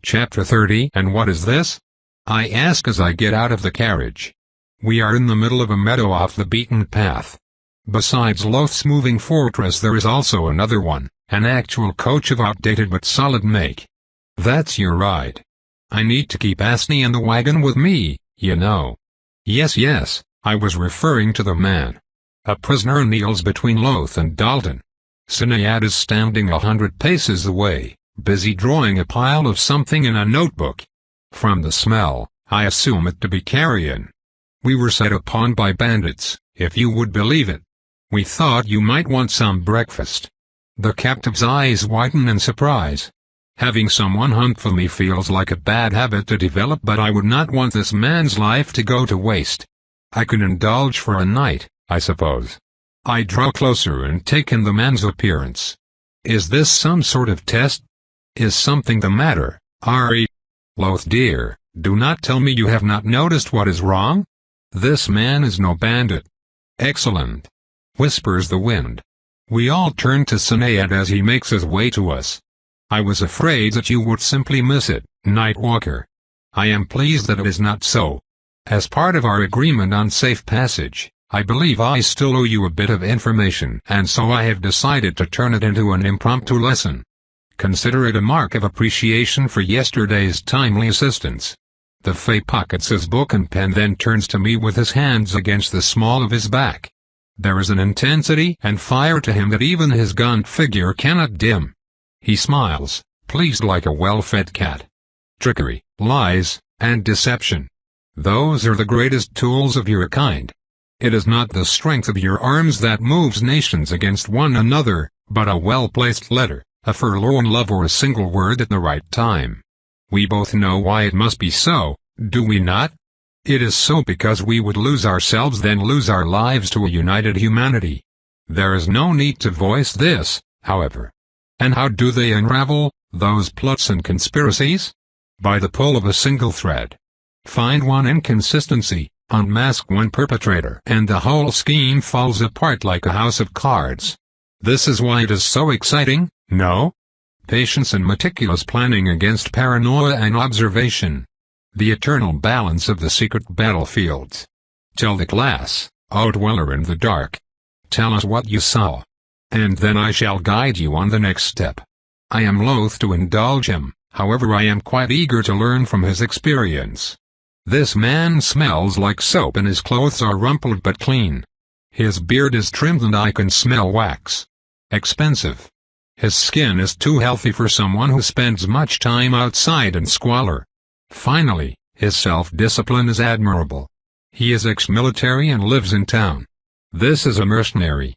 Chapter 30. And what is this? I ask as I get out of the carriage. We are in the middle of a meadow off the beaten path. Besides Loth's moving fortress there is also another one, an actual coach of outdated but solid make. That's your ride. I need to keep Asney and the wagon with me, you know. Yes, I was referring to the man. A prisoner kneels between Loth and Dalton. Sinead is standing 100 paces away, busy drawing a pile of something in a notebook. From the smell, I assume it to be carrion. We were set upon by bandits, if you would believe it. We thought you might want some breakfast. The captive's eyes widen in surprise. Having someone hunt for me feels like a bad habit to develop, but I would not want this man's life to go to waste. I could indulge for a night, I suppose. I draw closer and take in the man's appearance. Is this some sort of test? Is something the matter, Ari? Loth dear, do not tell me you have not noticed what is wrong? This man is no bandit. Excellent, whispers the wind. We all turn to Sinead as he makes his way to us. I was afraid that you would simply miss it, Nightwalker. I am pleased that it is not so. As part of our agreement on safe passage, I believe I still owe you a bit of information, and so I have decided to turn it into an impromptu lesson. Consider it a mark of appreciation for yesterday's timely assistance. The Fae pockets his book and pen, then turns to me with his hands against the small of his back. There is an intensity and fire to him that even his gaunt figure cannot dim. He smiles, pleased like a well-fed cat. Trickery, lies, and deception. Those are the greatest tools of your kind. It is not the strength of your arms that moves nations against one another, but a well-placed letter, a forlorn love, or a single word at the right time. We both know why it must be so, do we not? It is so because we would lose ourselves, then lose our lives to a united humanity. There is no need to voice this, however. And how do they unravel, those plots and conspiracies? By the pull of a single thread. Find one inconsistency, unmask one perpetrator, and the whole scheme falls apart like a house of cards. This is why it is so exciting, no? Patience and meticulous planning against paranoia and observation. The eternal balance of the secret battlefields. Tell the class, O dweller in the dark. Tell us what you saw. And then I shall guide you on the next step. I am loath to indulge him, however I am quite eager to learn from his experience. This man smells like soap and his clothes are rumpled but clean. His beard is trimmed and I can smell wax. Expensive. His skin is too healthy for someone who spends much time outside in squalor. Finally, his self-discipline is admirable. He is ex-military and lives in town. This is a mercenary.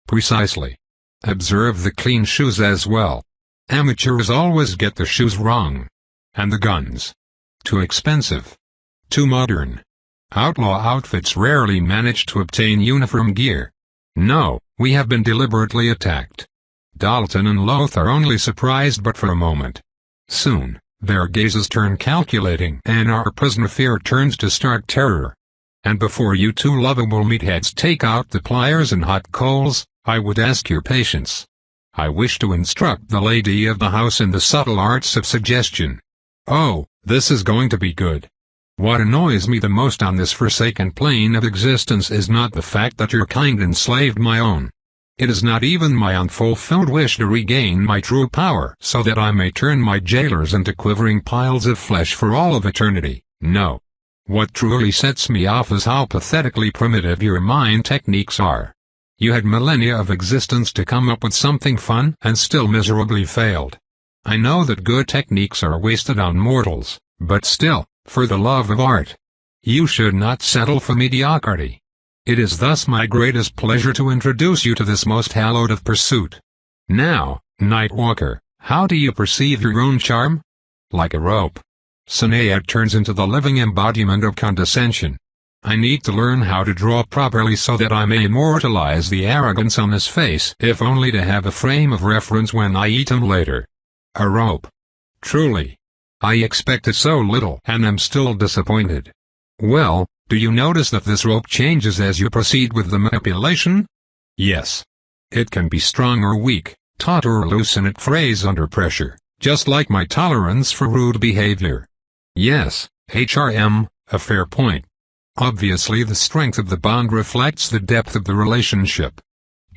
Precisely. Observe the clean shoes as well. Amateurs always get the shoes wrong. And the guns. Too expensive. Too modern. Outlaw outfits rarely manage to obtain uniform gear. No, we have been deliberately attacked. Dalton and Loth are only surprised but for a moment. Soon, their gazes turn calculating and our prisoner fear turns to stark terror. And before you two lovable meatheads take out the pliers and hot coals, I would ask your patience. I wish to instruct the lady of the house in the subtle arts of suggestion. Oh, this is going to be good. What annoys me the most on this forsaken plane of existence is not the fact that your kind enslaved my own. It is not even my unfulfilled wish to regain my true power so that I may turn my jailers into quivering piles of flesh for all of eternity, no. What truly sets me off is how pathetically primitive your mind techniques are. You had millennia of existence to come up with something fun and still miserably failed. I know that good techniques are wasted on mortals, but still, for the love of art, you should not settle for mediocrity. It is thus my greatest pleasure to introduce you to this most hallowed of pursuit. Now, Nightwalker, how do you perceive your own charm? Like a rope. Sinead turns into the living embodiment of condescension. I need to learn how to draw properly so that I may immortalize the arrogance on his face, if only to have a frame of reference when I eat him later. A rope. Truly. I expected so little and am still disappointed. Well, do you notice that this rope changes as you proceed with the manipulation? Yes. It can be strong or weak, taut or loose, and it frays under pressure, just like my tolerance for rude behavior. Yes, a fair point. Obviously the strength of the bond reflects the depth of the relationship.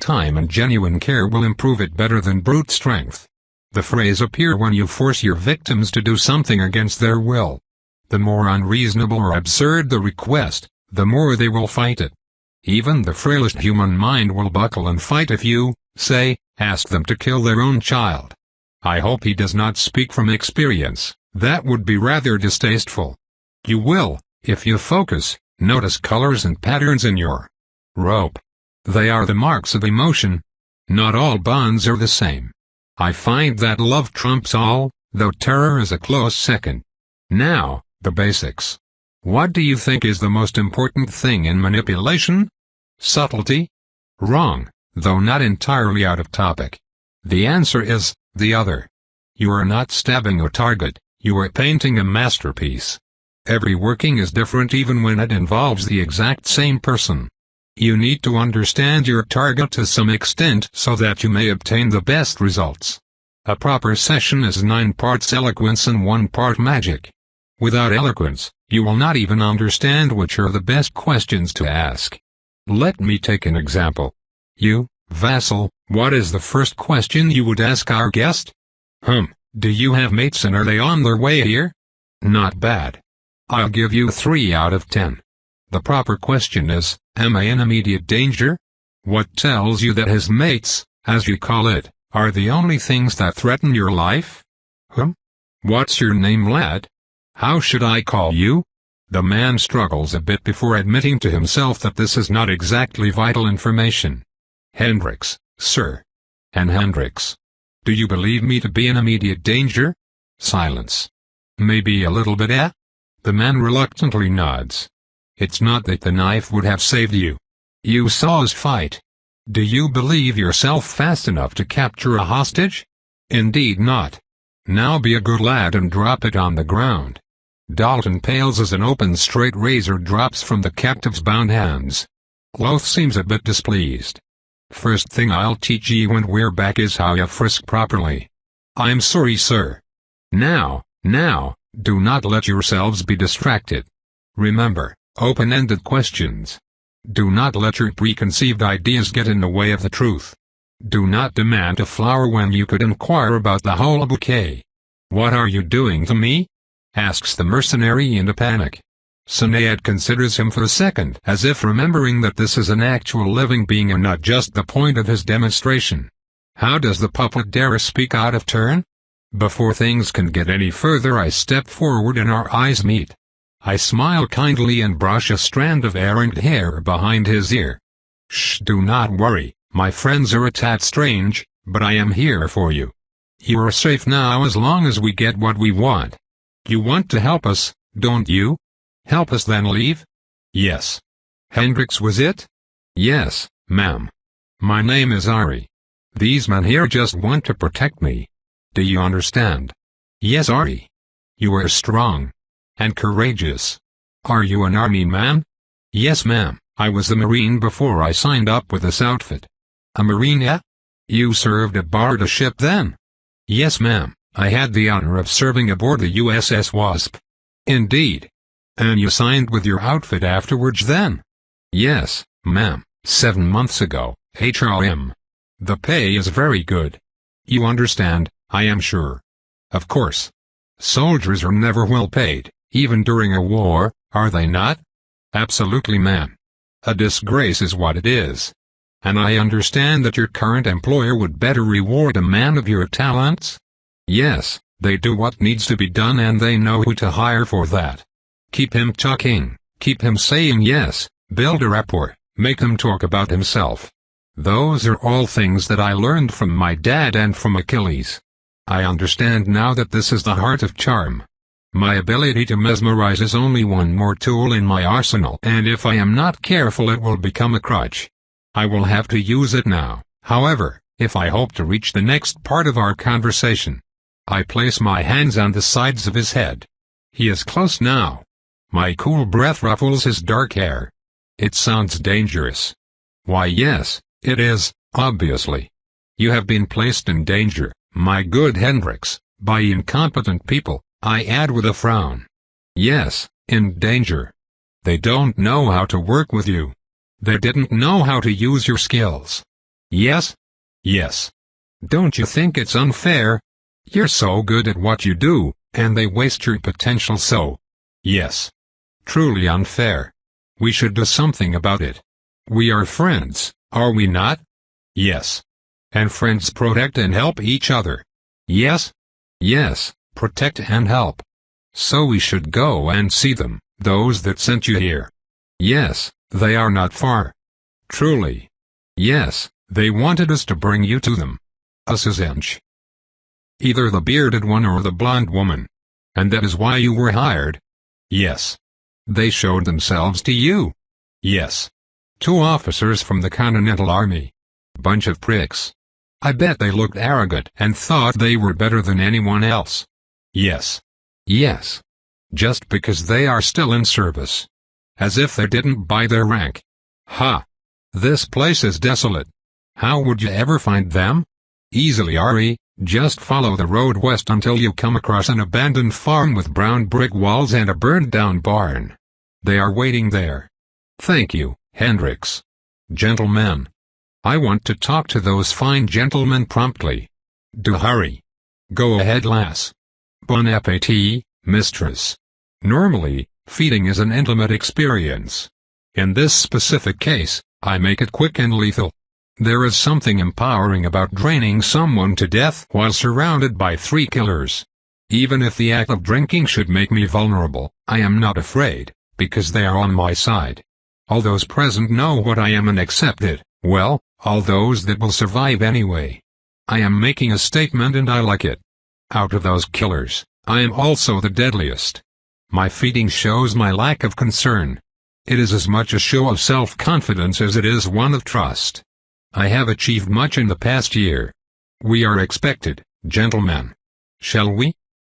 Time and genuine care will improve it better than brute strength. The phrase appears when you force your victims to do something against their will. The more unreasonable or absurd the request, the more they will fight it. Even the frailest human mind will buckle and fight if you, say, ask them to kill their own child. I hope he does not speak from experience. That would be rather distasteful. You will, if you focus, notice colors and patterns in your rope. They are the marks of emotion. Not all bonds are the same. I find that love trumps all, though terror is a close second. Now, the basics. What do you think is the most important thing in manipulation? Subtlety? Wrong, though not entirely out of topic. The answer is, the other. You are not stabbing a target, you are painting a masterpiece. Every working is different even when it involves the exact same person. You need to understand your target to some extent so that you may obtain the best results. A proper session is 9 parts eloquence and 1 part magic. Without eloquence, you will not even understand which are the best questions to ask. Let me take an example. You, vassal, what is the first question you would ask our guest? Do you have mates and are they on their way here? Not bad. I'll give you 3 out of 10. The proper question is, am I in immediate danger? What tells you that his mates, as you call it, are the only things that threaten your life? What's your name, lad? How should I call you? The man struggles a bit before admitting to himself that this is not exactly vital information. Hendricks, sir. And Hendricks. Do you believe me to be in immediate danger? Silence. Maybe a little bit, eh? The man reluctantly nods. It's not that the knife would have saved you. You saw us fight. Do you believe yourself fast enough to capture a hostage? Indeed not. Now be a good lad and drop it on the ground. Dalton pales as an open straight razor drops from the captive's bound hands. Loth seems a bit displeased. First thing I'll teach ye when we're back is how you frisk properly. I'm sorry, sir. Now, do not let yourselves be distracted. Remember, open-ended questions. Do not let your preconceived ideas get in the way of the truth. Do not demand a flower when you could inquire about the whole bouquet. What are you doing to me? Asks the mercenary in a panic. Sinead considers him for a second, as if remembering that this is an actual living being and not just the point of his demonstration. How does the puppet dare speak out of turn? Before things can get any further I step forward and our eyes meet. I smile kindly and brush a strand of errant hair behind his ear. Shh, do not worry, my friends are a tad strange, but I am here for you. You are safe now as long as we get what we want. You want to help us, don't you? Help us then leave? Yes. Hendricks was it? Yes, ma'am. My name is Ari. These men here just want to protect me. Do you understand? Yes, Ari. You are strong. And courageous. Are you an army man? Yes, ma'am. I was a Marine before I signed up with this outfit. A Marine, yeah? You served aboard a ship then? Yes, ma'am. I had the honor of serving aboard the USS Wasp. Indeed. And you signed with your outfit afterwards then? Yes, ma'am, 7 months ago, HRM. The pay is very good. You understand, I am sure. Of course. Soldiers are never well paid, even during a war, are they not? Absolutely, ma'am. A disgrace is what it is. And I understand that your current employer would better reward a man of your talents? Yes, they do what needs to be done and they know who to hire for that. Keep him talking, keep him saying yes, build a rapport, make him talk about himself. Those are all things that I learned from my dad and from Achilles. I understand now that this is the heart of charm. My ability to mesmerize is only one more tool in my arsenal, and if I am not careful it will become a crutch. I will have to use it now, however, if I hope to reach the next part of our conversation. I place my hands on the sides of his head. He is close now. My cool breath ruffles his dark hair. It sounds dangerous. Why, yes, it is, obviously. You have been placed in danger, my good Hendricks, By incompetent people, I add with a frown. Yes, in danger. They don't know how to work with you. They didn't know how to use your skills. Yes? Yes. Don't you think it's unfair? You're so good at what you do, and they waste your potential so. Yes. Truly unfair. We should do something about it. We are friends, are we not? Yes. And friends protect and help each other. Yes? Yes, protect and help. So we should go and see them, those that sent you here. Yes, they are not far. Truly. Yes, they wanted us to bring you to them. Us as inch. Either the bearded one or the blonde woman. And that is why you were hired. Yes. They showed themselves to you. Yes. 2 officers from the Continental Army. Bunch of pricks. I bet they looked arrogant and thought they were better than anyone else. Yes. Yes. Just because they are still in service. As if they didn't buy their rank. Ha! This place is desolate. How would you ever find them? Easily, Ari. Just follow the road west until you come across an abandoned farm with brown brick walls and a burned-down barn. They are waiting there. Thank you, Hendricks. Gentlemen. I want to talk to those fine gentlemen promptly. Do hurry. Go ahead, lass. Bon appetit, mistress. Normally, feeding is an intimate experience. In this specific case, I make it quick and lethal. There is something empowering about draining someone to death while surrounded by 3 killers. Even if the act of drinking should make me vulnerable, I am not afraid, because they are on my side. All those present know what I am and accept it, well, all those that will survive anyway. I am making a statement and I like it. Out of those killers, I am also the deadliest. My feeding shows my lack of concern. It is as much a show of self-confidence as it is one of trust. I have achieved much in the past year. We are expected, gentlemen. Shall we?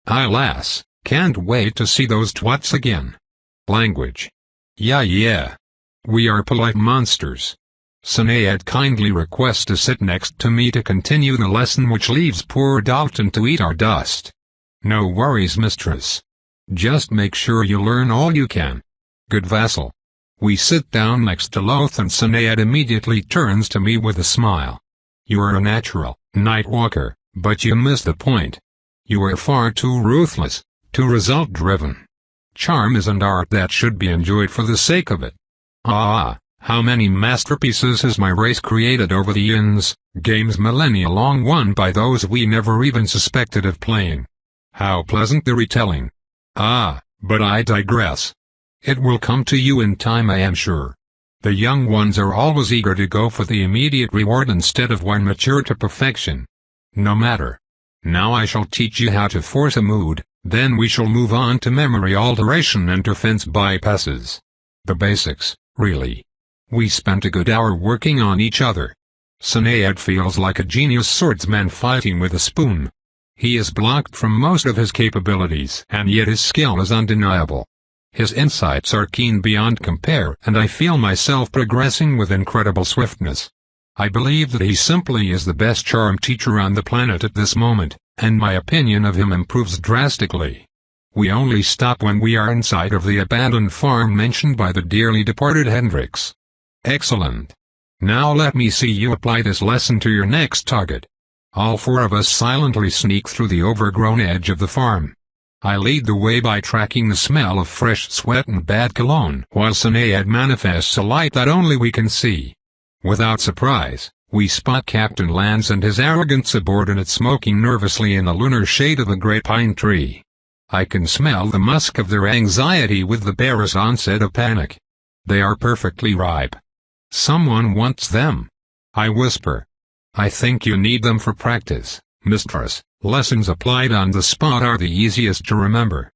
I, lass, can't wait to see those twats again. Language. Yeah. We are polite monsters. Sinead kindly requests to sit next to me to continue the lesson, which leaves poor Dalton to eat our dust. No worries, mistress. Just make sure you learn all you can. Good vassal. We sit down next to Loth and Sinead immediately turns to me with a smile. You are a natural, Nightwalker, but you miss the point. You are far too ruthless, too result-driven. Charm is an art that should be enjoyed for the sake of it. Ah, how many masterpieces has my race created over the eons, games millennia long won by those we never even suspected of playing. How pleasant the retelling. Ah, but I digress. It will come to you in time, I am sure. The young ones are always eager to go for the immediate reward instead of one mature to perfection. No matter. Now I shall teach you how to force a mood, then we shall move on to memory alteration and defense bypasses. The basics, really. We spent a good hour working on each other. Sinead feels like a genius swordsman fighting with a spoon. He is blocked from most of his capabilities, and yet his skill is undeniable. His insights are keen beyond compare, and I feel myself progressing with incredible swiftness. I believe that he simply is the best charm teacher on the planet at this moment, and my opinion of him improves drastically. We only stop when we are in sight of the abandoned farm mentioned by the dearly departed Hendricks. Excellent. Now let me see you apply this lesson to your next target. All 4 of us silently sneak through the overgrown edge of the farm. I lead the way by tracking the smell of fresh sweat and bad cologne, while Sinead manifests a light that only we can see. Without surprise, we spot Captain Lance and his arrogant subordinate smoking nervously in the lunar shade of a great pine tree. I can smell the musk of their anxiety with the barest onset of panic. They are perfectly ripe. Someone wants them. I whisper. I think you need them for practice, mistress. Lessons applied on the spot are the easiest to remember.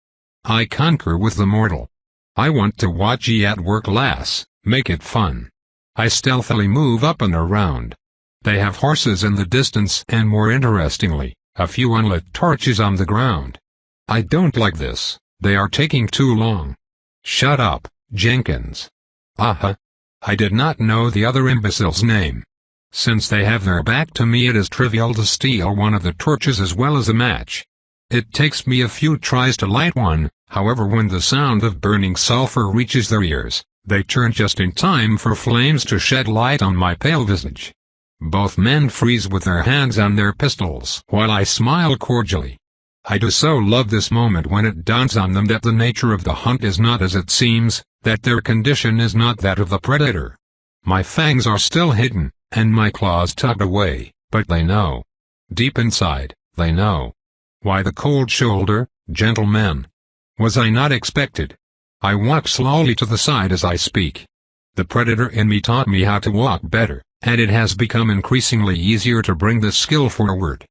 I concur with the mortal. I want to watch ye at work, lass, make it fun. I stealthily move up and around. They have horses in the distance and, more interestingly, a few unlit torches on the ground. I don't like this, they are taking too long. Shut up, Jenkins. Aha. I did not know the other imbecile's name. Since they have their back to me, it is trivial to steal one of the torches as well as a match. It takes me a few tries to light one, however when the sound of burning sulfur reaches their ears, they turn just in time for flames to shed light on my pale visage. Both men freeze with their hands on their pistols, while I smile cordially. I do so love this moment when it dawns on them that the nature of the hunt is not as it seems, that their condition is not that of the predator. My fangs are still hidden, and my claws tucked away, but they know. Deep inside, they know. Why the cold shoulder, gentlemen? Was I not expected? I walk slowly to the side as I speak. The predator in me taught me how to walk better, and it has become increasingly easier to bring this skill forward.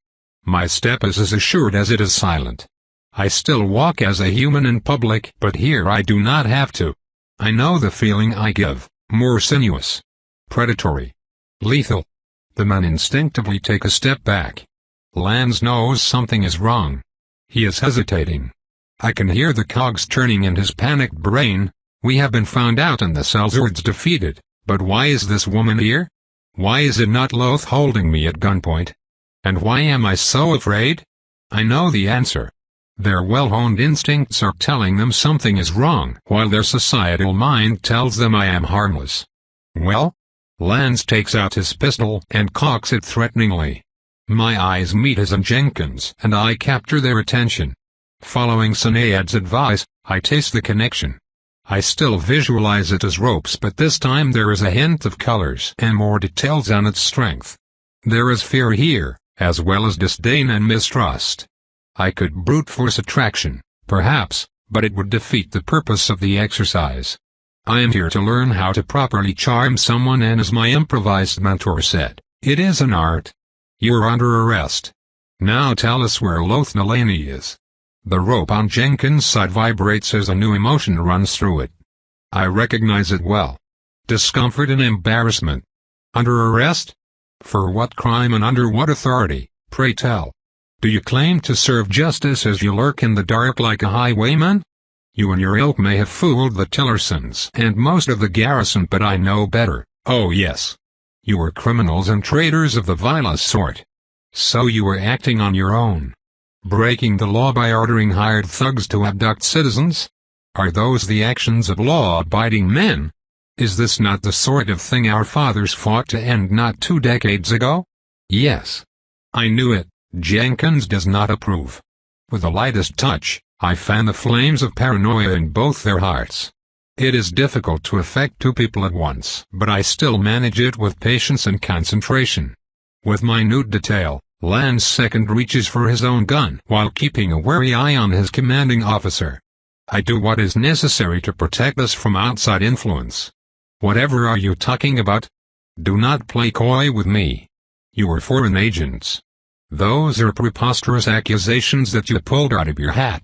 My step is as assured as it is silent. I still walk as a human in public, but here I do not have to. I know the feeling I give, more sinuous, predatory, lethal. The men instinctively take a step back. Lance knows something is wrong. He is hesitating. I can hear the cogs turning in his panicked brain. We have been found out and the Selzards defeated, but why is this woman here? Why is it not Loth holding me at gunpoint? And why am I so afraid? I know the answer. Their well-honed instincts are telling them something is wrong, while their societal mind tells them I am harmless. Well? Lance takes out his pistol and cocks it threateningly. My eyes meet his and Jenkins, and I capture their attention. Following Sinead's advice, I taste the connection. I still visualize it as ropes, but this time there is a hint of colors and more details on its strength. There is fear here, as well as disdain and mistrust. I could brute force attraction, perhaps, but it would defeat the purpose of the exercise. I am here to learn how to properly charm someone, and as my improvised mentor said, it is an art. You're under arrest. Now tell us where Loth Delaney is. The rope on Jenkins' side vibrates as a new emotion runs through it. I recognize it well. Discomfort and embarrassment. Under arrest? For what crime and under what authority, pray tell? Do you claim to serve justice as you lurk in the dark like a highwayman? You and your ilk may have fooled the Tillersons and most of the garrison, but I know better. Oh yes. You were criminals and traitors of the vilest sort. So you were acting on your own. Breaking the law by ordering hired thugs to abduct citizens? Are those the actions of law-abiding men? Is this not the sort of thing our fathers fought to end not 2 decades ago? Yes. I knew it. Jenkins does not approve. With the lightest touch, I fan the flames of paranoia in both their hearts. It is difficult to affect 2 people at once, but I still manage it with patience and concentration. With minute detail, Lance second reaches for his own gun while keeping a wary eye on his commanding officer. I do what is necessary to protect us from outside influence. Whatever are you talking about? Do not play coy with me. You are foreign agents. Those are preposterous accusations that you pulled out of your hat.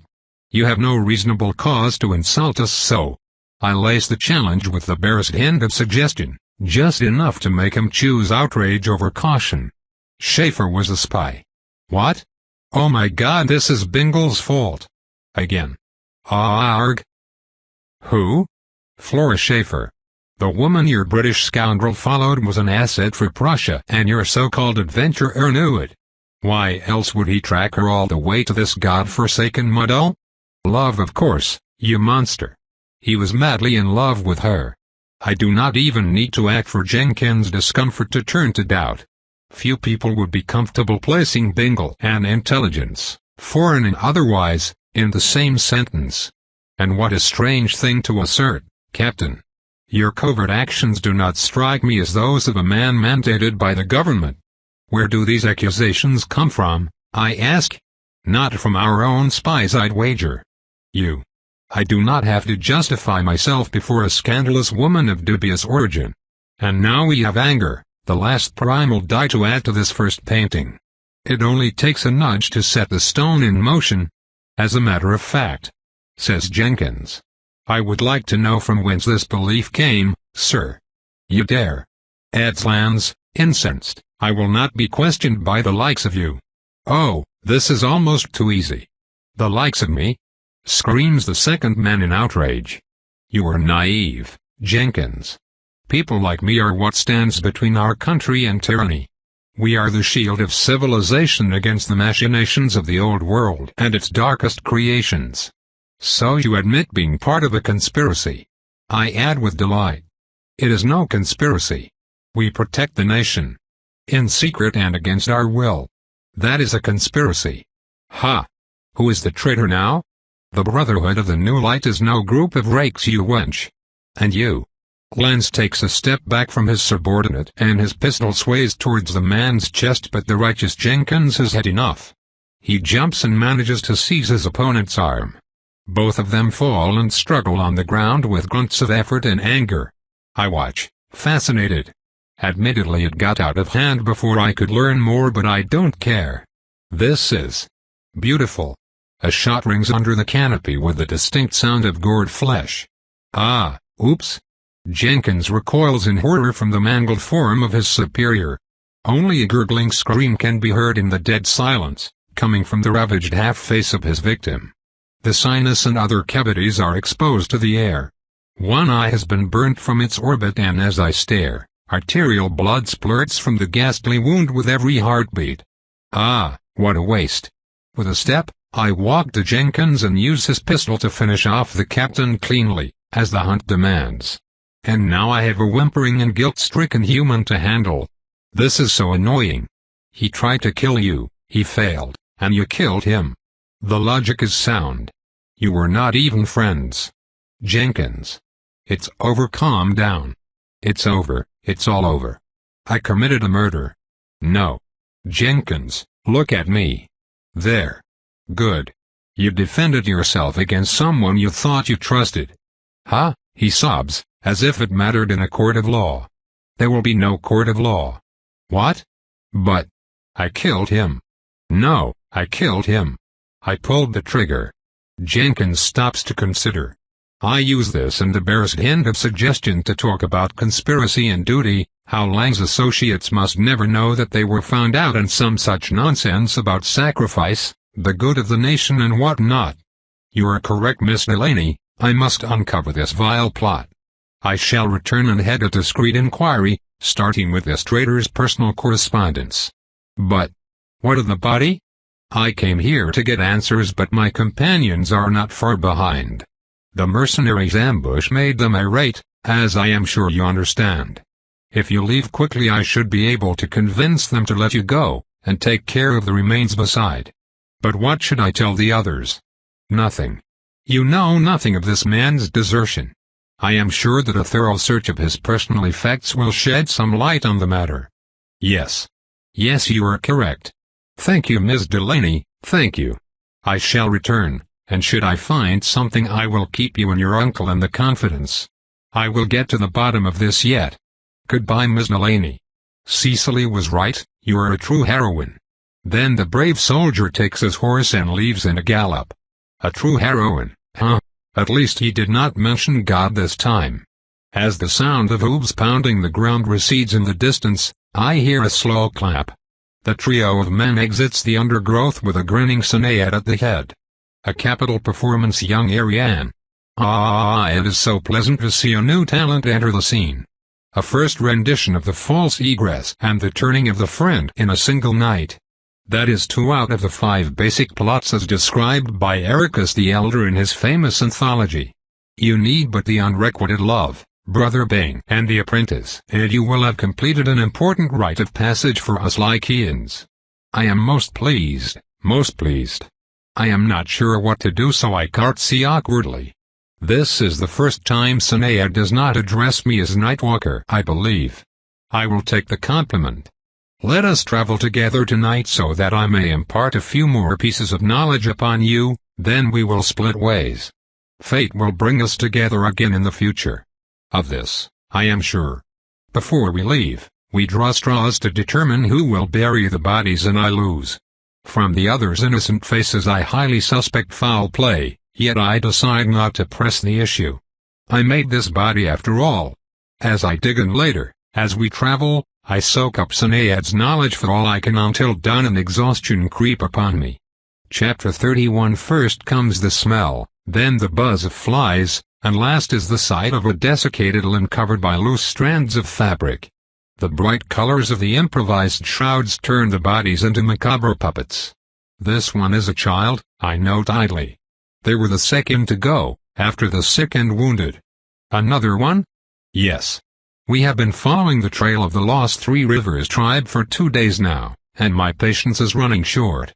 You have no reasonable cause to insult us so. I lace the challenge with the barest hint of suggestion, just enough to make him choose outrage over caution. Schaefer was a spy. What? Oh my God, this is Bingle's fault. Again. Arg. Who? Flora Schaefer. The woman your British scoundrel followed was an asset for Prussia, and your so-called adventurer knew it. Why else would he track her all the way to this god-forsaken muddle? Love, of course, you monster. He was madly in love with her. I do not even need to act for Jenkins' discomfort to turn to doubt. Few people would be comfortable placing Bingle and intelligence, foreign and otherwise, in the same sentence. And what a strange thing to assert, Captain. Your covert actions do not strike me as those of a man mandated by the government. Where do these accusations come from, I ask? Not from our own spies, I'd wager. You. I do not have to justify myself before a scandalous woman of dubious origin. And now we have anger, the last primal dye to add to this first painting. It only takes a nudge to set the stone in motion. As a matter of fact, says Jenkins, I would like to know from whence this belief came, sir. You dare? Adds Lance, incensed. I will not be questioned by the likes of you. Oh, this is almost too easy. The likes of me? Screams the second man in outrage. You are naive, Jenkins. People like me are what stands between our country and tyranny. We are the shield of civilization against the machinations of the old world and its darkest creations. So you admit being part of a conspiracy? I add with delight. It is no conspiracy. We protect the nation. In secret and against our will. That is a conspiracy. Ha! Who is the traitor now? The Brotherhood of the New Light is no group of rakes, you wench. And you? Lance takes a step back from his subordinate and his pistol sways towards the man's chest, but the righteous Jenkins has had enough. He jumps and manages to seize his opponent's arm. Both of them fall and struggle on the ground with grunts of effort and anger. I watch, fascinated. Admittedly, it got out of hand before I could learn more, but I don't care. This is beautiful. A shot rings under the canopy with the distinct sound of gored flesh. Ah, oops. Jenkins recoils in horror from the mangled form of his superior. Only a gurgling scream can be heard in the dead silence, coming from the ravaged half-face of his victim. The sinus and other cavities are exposed to the air. One eye has been burnt from its orbit, and as I stare, arterial blood splurts from the ghastly wound with every heartbeat. Ah, what a waste. With a step, I walk to Jenkins and use his pistol to finish off the captain cleanly, as the hunt demands. And now I have a whimpering and guilt-stricken human to handle. This is so annoying. He tried to kill you, he failed, and you killed him. The logic is sound. You were not even friends. Jenkins. It's over, calm down. It's over, it's all over. I committed a murder. No. Jenkins, look at me. There. Good. You defended yourself against someone you thought you trusted. Huh? He sobs, as if it mattered in a court of law. There will be no court of law. What? But I killed him. No, I killed him. I pulled the trigger. Jenkins stops to consider. I use this and the barest hint of suggestion to talk about conspiracy and duty, how Lang's associates must never know that they were found out, and some such nonsense about sacrifice, the good of the nation and what not. You are correct, Miss Delaney. I must uncover this vile plot. I shall return and head a discreet inquiry, starting with this traitor's personal correspondence. But what of the body? I came here to get answers, but my companions are not far behind. The mercenaries' ambush made them irate, as I am sure you understand. If you leave quickly, I should be able to convince them to let you go, and take care of the remains beside. But what should I tell the others? Nothing. You know nothing of this man's desertion. I am sure that a thorough search of his personal effects will shed some light on the matter. Yes. Yes, you are correct. Thank you, Miss Delaney, thank you. I shall return, and should I find something I will keep you and your uncle in the confidence. I will get to the bottom of this yet. Goodbye, Miss Delaney. Cecily was right, you are a true heroine. Then the brave soldier takes his horse and leaves in a gallop. A true heroine, huh? At least he did not mention God this time. As the sound of hooves pounding the ground recedes in the distance, I hear a slow clap. The trio of men exits the undergrowth with a grinning Sinead at the head. A capital performance, young Ariane. Ah, it is so pleasant to see a new talent enter the scene. A first rendition of the false egress and the turning of the friend in a single night. That is 2 out of the 5 basic plots as described by Ericus the Elder in his famous anthology. You need but the unrequited love, Brother Bane and the Apprentice, and you will have completed an important rite of passage for us Lycians. I am most pleased, most pleased. I am not sure what to do, so I curtsy awkwardly. This is the first time Sinead does not address me as Nightwalker, I believe. I will take the compliment. Let us travel together tonight so that I may impart a few more pieces of knowledge upon you, then we will split ways. Fate will bring us together again in the future. Of this, I am sure. Before we leave, we draw straws to determine who will bury the bodies, and I lose. From the others' innocent faces I highly suspect foul play, yet I decide not to press the issue. I made this body after all. As I dig in later, as we travel, I soak up Sinead's knowledge for all I can until dawn and exhaustion creep upon me. Chapter 31. First comes the smell, then the buzz of flies, and last is the sight of a desiccated limb covered by loose strands of fabric. The bright colors of the improvised shrouds turn the bodies into macabre puppets. This one is a child, I note idly. They were the second to go, after the sick and wounded. Another one? Yes. We have been following the trail of the Lost Three Rivers tribe for 2 days now, and my patience is running short.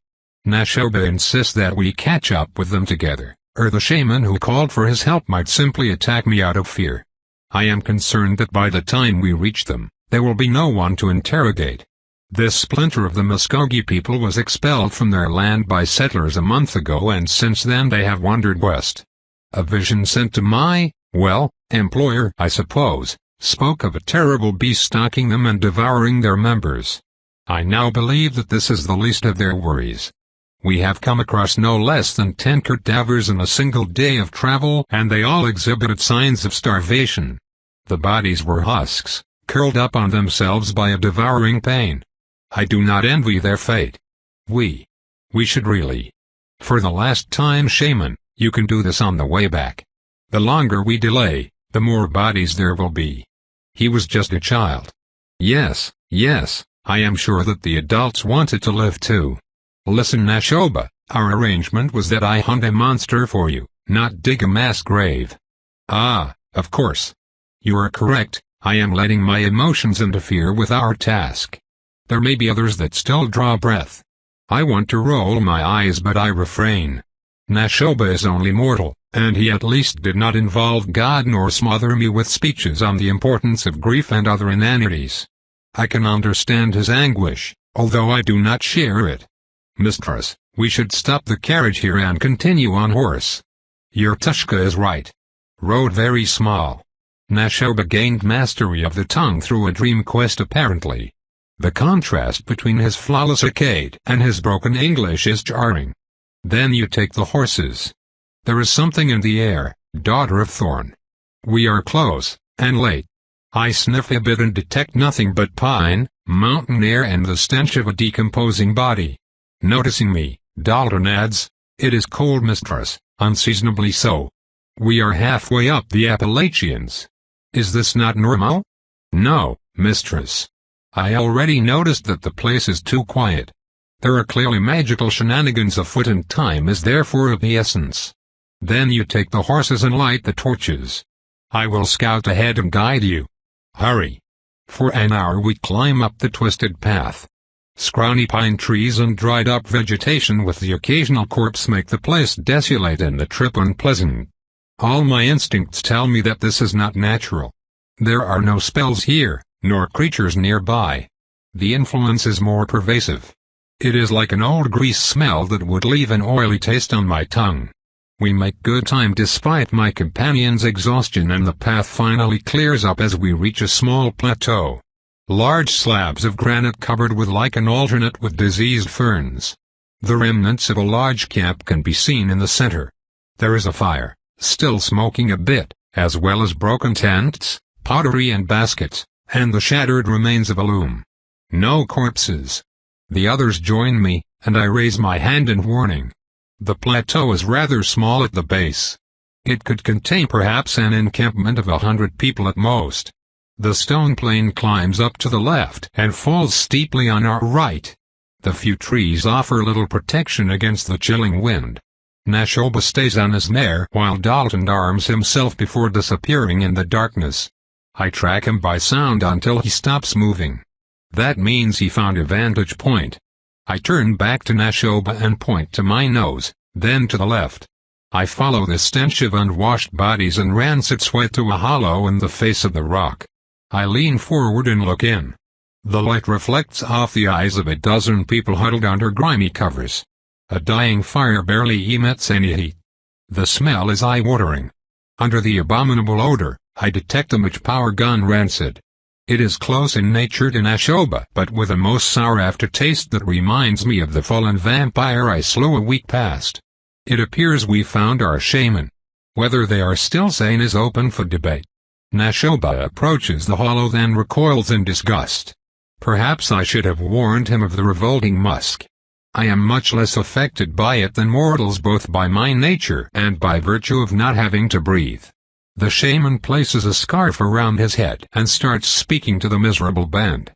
Nashoba insists that we catch up with them together, or the shaman who called for his help might simply attack me out of fear. I am concerned that by the time we reach them, there will be no one to interrogate. This splinter of the Muskogee people was expelled from their land by settlers a month ago, and since then they have wandered west. A vision sent to my, employer, I suppose, spoke of a terrible beast stalking them and devouring their members. I now believe that this is the least of their worries. We have come across no less than 10 cadavers in a single day of travel, and they all exhibited signs of starvation. The bodies were husks, curled up on themselves by a devouring pain. I do not envy their fate. We should really. For the last time, shaman, you can do this on the way back. The longer we delay, the more bodies there will be. He was just a child. Yes, I am sure that the adults wanted to live too. Listen, Nashoba, our arrangement was that I hunt a monster for you, not dig a mass grave. Ah, of course. You are correct, I am letting my emotions interfere with our task. There may be others that still draw breath. I want to roll my eyes, but I refrain. Nashoba is only mortal, and he at least did not involve God nor smother me with speeches on the importance of grief and other inanities. I can understand his anguish, although I do not share it. Mistress, we should stop the carriage here and continue on horse. Your Tushka is right. Road very small. Nashoba gained mastery of the tongue through a dream quest apparently. The contrast between his flawless Akkad and his broken English is jarring. Then you take the horses. There is something in the air, daughter of Thorn. We are close, and late. I sniff a bit and detect nothing but pine, mountain air and the stench of a decomposing body. Noticing me, Dalton adds, it is cold, mistress, unseasonably so. We are halfway up the Appalachians. Is this not normal? No, mistress. I already noticed that the place is too quiet. There are clearly magical shenanigans afoot and time is therefore of the essence. Then you take the horses and light the torches. I will scout ahead and guide you. Hurry. For an hour we climb up the twisted path. Scrawny pine trees and dried-up vegetation with the occasional corpse make the place desolate and the trip unpleasant. All my instincts tell me that this is not natural. There are no spells here, nor creatures nearby. The influence is more pervasive. It is like an old grease smell that would leave an oily taste on my tongue. We make good time despite my companion's exhaustion, and the path finally clears up as we reach a small plateau. Large slabs of granite covered with lichen alternate with diseased ferns. The remnants of a large camp can be seen in the center. There is a fire, still smoking a bit, as well as broken tents, pottery and baskets, and the shattered remains of a loom. No corpses. The others join me, and I raise my hand in warning. The plateau is rather small at the base. It could contain perhaps an encampment of 100 people at most. The stone plain climbs up to the left and falls steeply on our right. The few trees offer little protection against the chilling wind. Nashoba stays on his mare while Dalton arms himself before disappearing in the darkness. I track him by sound until he stops moving. That means he found a vantage point. I turn back to Nashoba and point to my nose, then to the left. I follow the stench of unwashed bodies and rancid sweat to a hollow in the face of the rock. I lean forward and look in. The light reflects off the eyes of a dozen people huddled under grimy covers. A dying fire barely emits any heat. The smell is eye-watering. Under the abominable odor, I detect a much power gun rancid. It is close in nature to Nashoba, but with a most sour aftertaste that reminds me of the fallen vampire I slew a week past. It appears we found our shaman. Whether they are still sane is open for debate. Nashoba approaches the hollow, then recoils in disgust. Perhaps I should have warned him of the revolting musk. I am much less affected by it than mortals, both by my nature and by virtue of not having to breathe. The shaman places a scarf around his head and starts speaking to the miserable band.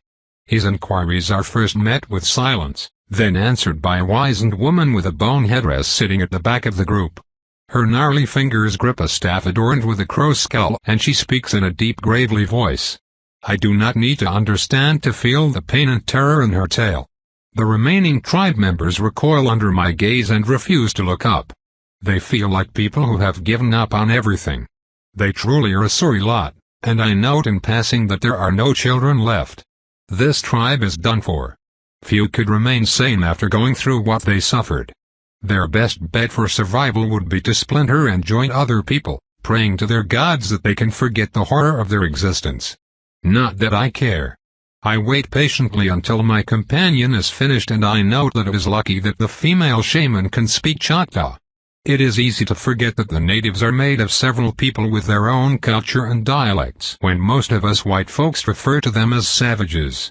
His inquiries are first met with silence, then answered by a wizened woman with a bone headdress sitting at the back of the group. Her gnarly fingers grip a staff adorned with a crow's skull, and she speaks in a deep, gravely voice. I do not need to understand to feel the pain and terror in her tale. The remaining tribe members recoil under my gaze and refuse to look up. They feel like people who have given up on everything. They truly are a sorry lot, and I note in passing that there are no children left. This tribe is done for. Few could remain sane after going through what they suffered. Their best bet for survival would be to splinter and join other people, praying to their gods that they can forget the horror of their existence. Not that I care. I wait patiently until my companion is finished, and I note that it is lucky that the female shaman can speak Choctaw. It is easy to forget that the natives are made of several people with their own culture and dialects, when most of us white folks refer to them as savages.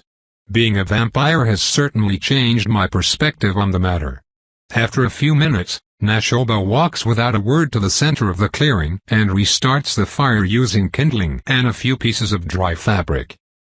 Being a vampire has certainly changed my perspective on the matter. After a few minutes, Nashoba walks without a word to the center of the clearing and restarts the fire using kindling and a few pieces of dry fabric.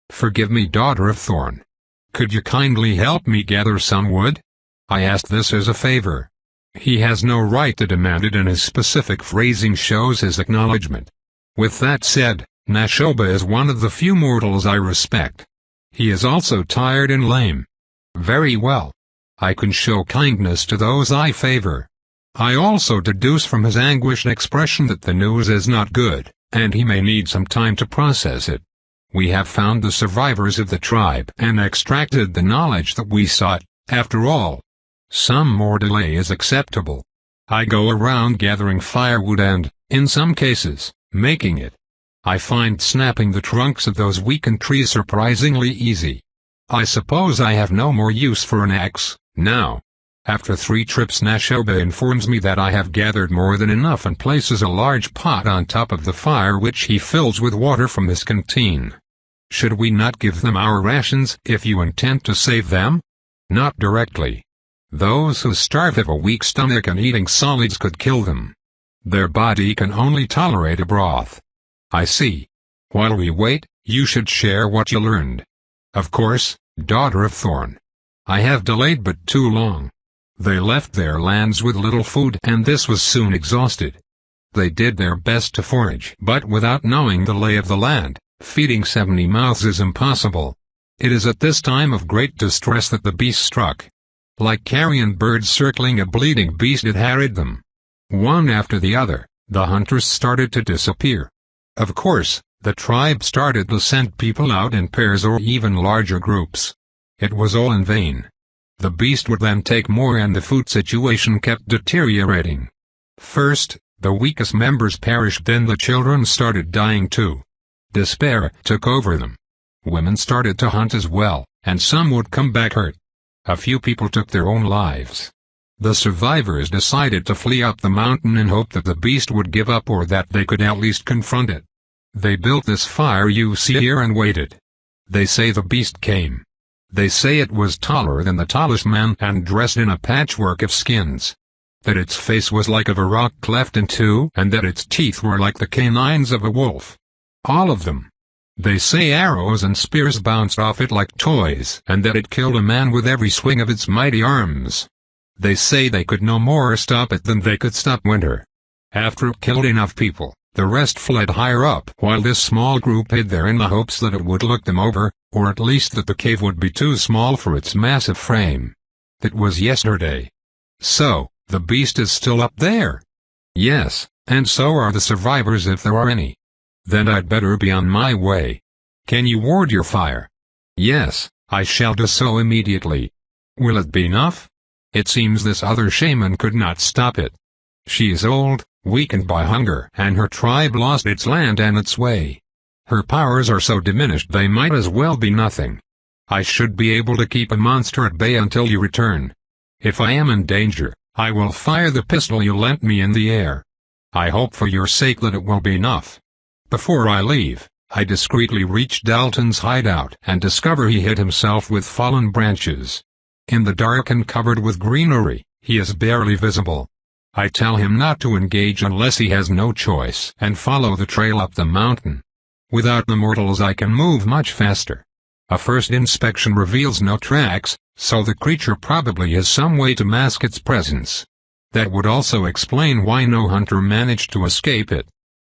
Forgive me, daughter of Thorn. Could you kindly help me gather some wood? I ask this as a favor. He has no right to demand it, and his specific phrasing shows his acknowledgement. With that said, Nashoba is one of the few mortals I respect. He is also tired and lame. Very well. I can show kindness to those I favor. I also deduce from his anguished expression that the news is not good, and he may need some time to process it. We have found the survivors of the tribe and extracted the knowledge that we sought, after all. Some more delay is acceptable. I go around gathering firewood and, in some cases, making it. I find snapping the trunks of those weakened trees surprisingly easy. I suppose I have no more use for an axe, now. After 3 trips, Nashoba informs me that I have gathered more than enough and places a large pot on top of the fire, which he fills with water from his canteen. Should we not give them our rations if you intend to save them? Not directly. Those who starve of a weak stomach and eating solids could kill them. Their body can only tolerate a broth. I see. While we wait, you should share what you learned. Of course, daughter of Thorn. I have delayed but too long. They left their lands with little food, and this was soon exhausted. They did their best to forage, but without knowing the lay of the land, feeding 70 mouths is impossible. It is at this time of great distress that the beast struck. Like carrion birds circling a bleeding beast, it harried them. One after the other, the hunters started to disappear. Of course, the tribe started to send people out in pairs or even larger groups. It was all in vain. The beast would then take more, and the food situation kept deteriorating. First, the weakest members perished, then the children started dying too. Despair took over them. Women started to hunt as well, and some would come back hurt. A few people took their own lives. The survivors decided to flee up the mountain in hope that the beast would give up, or that they could at least confront it. They built this fire you see here and waited. They say the beast came. They say it was taller than the tallest man and dressed in a patchwork of skins. That its face was like of a rock cleft in two, and that its teeth were like the canines of a wolf. All of them. They say arrows and spears bounced off it like toys, and that it killed a man with every swing of its mighty arms. They say they could no more stop it than they could stop winter. After it killed enough people, the rest fled higher up, while this small group hid there in the hopes that it would look them over, or at least that the cave would be too small for its massive frame. It was yesterday. So, the beast is still up there? Yes, and so are the survivors if there are any. Then I'd better be on my way. Can you ward your fire? Yes, I shall do so immediately. Will it be enough? It seems this other shaman could not stop it. She is old, weakened by hunger, and her tribe lost its land and its way. Her powers are so diminished they might as well be nothing. I should be able to keep a monster at bay until you return. If I am in danger, I will fire the pistol you lent me in the air. I hope for your sake that it will be enough. Before I leave, I discreetly reach Dalton's hideout and discover he hid himself with fallen branches. In the dark and covered with greenery, he is barely visible. I tell him not to engage unless he has no choice and follow the trail up the mountain. Without the mortals I can move much faster. A first inspection reveals no tracks, so the creature probably has some way to mask its presence. That would also explain why no hunter managed to escape it.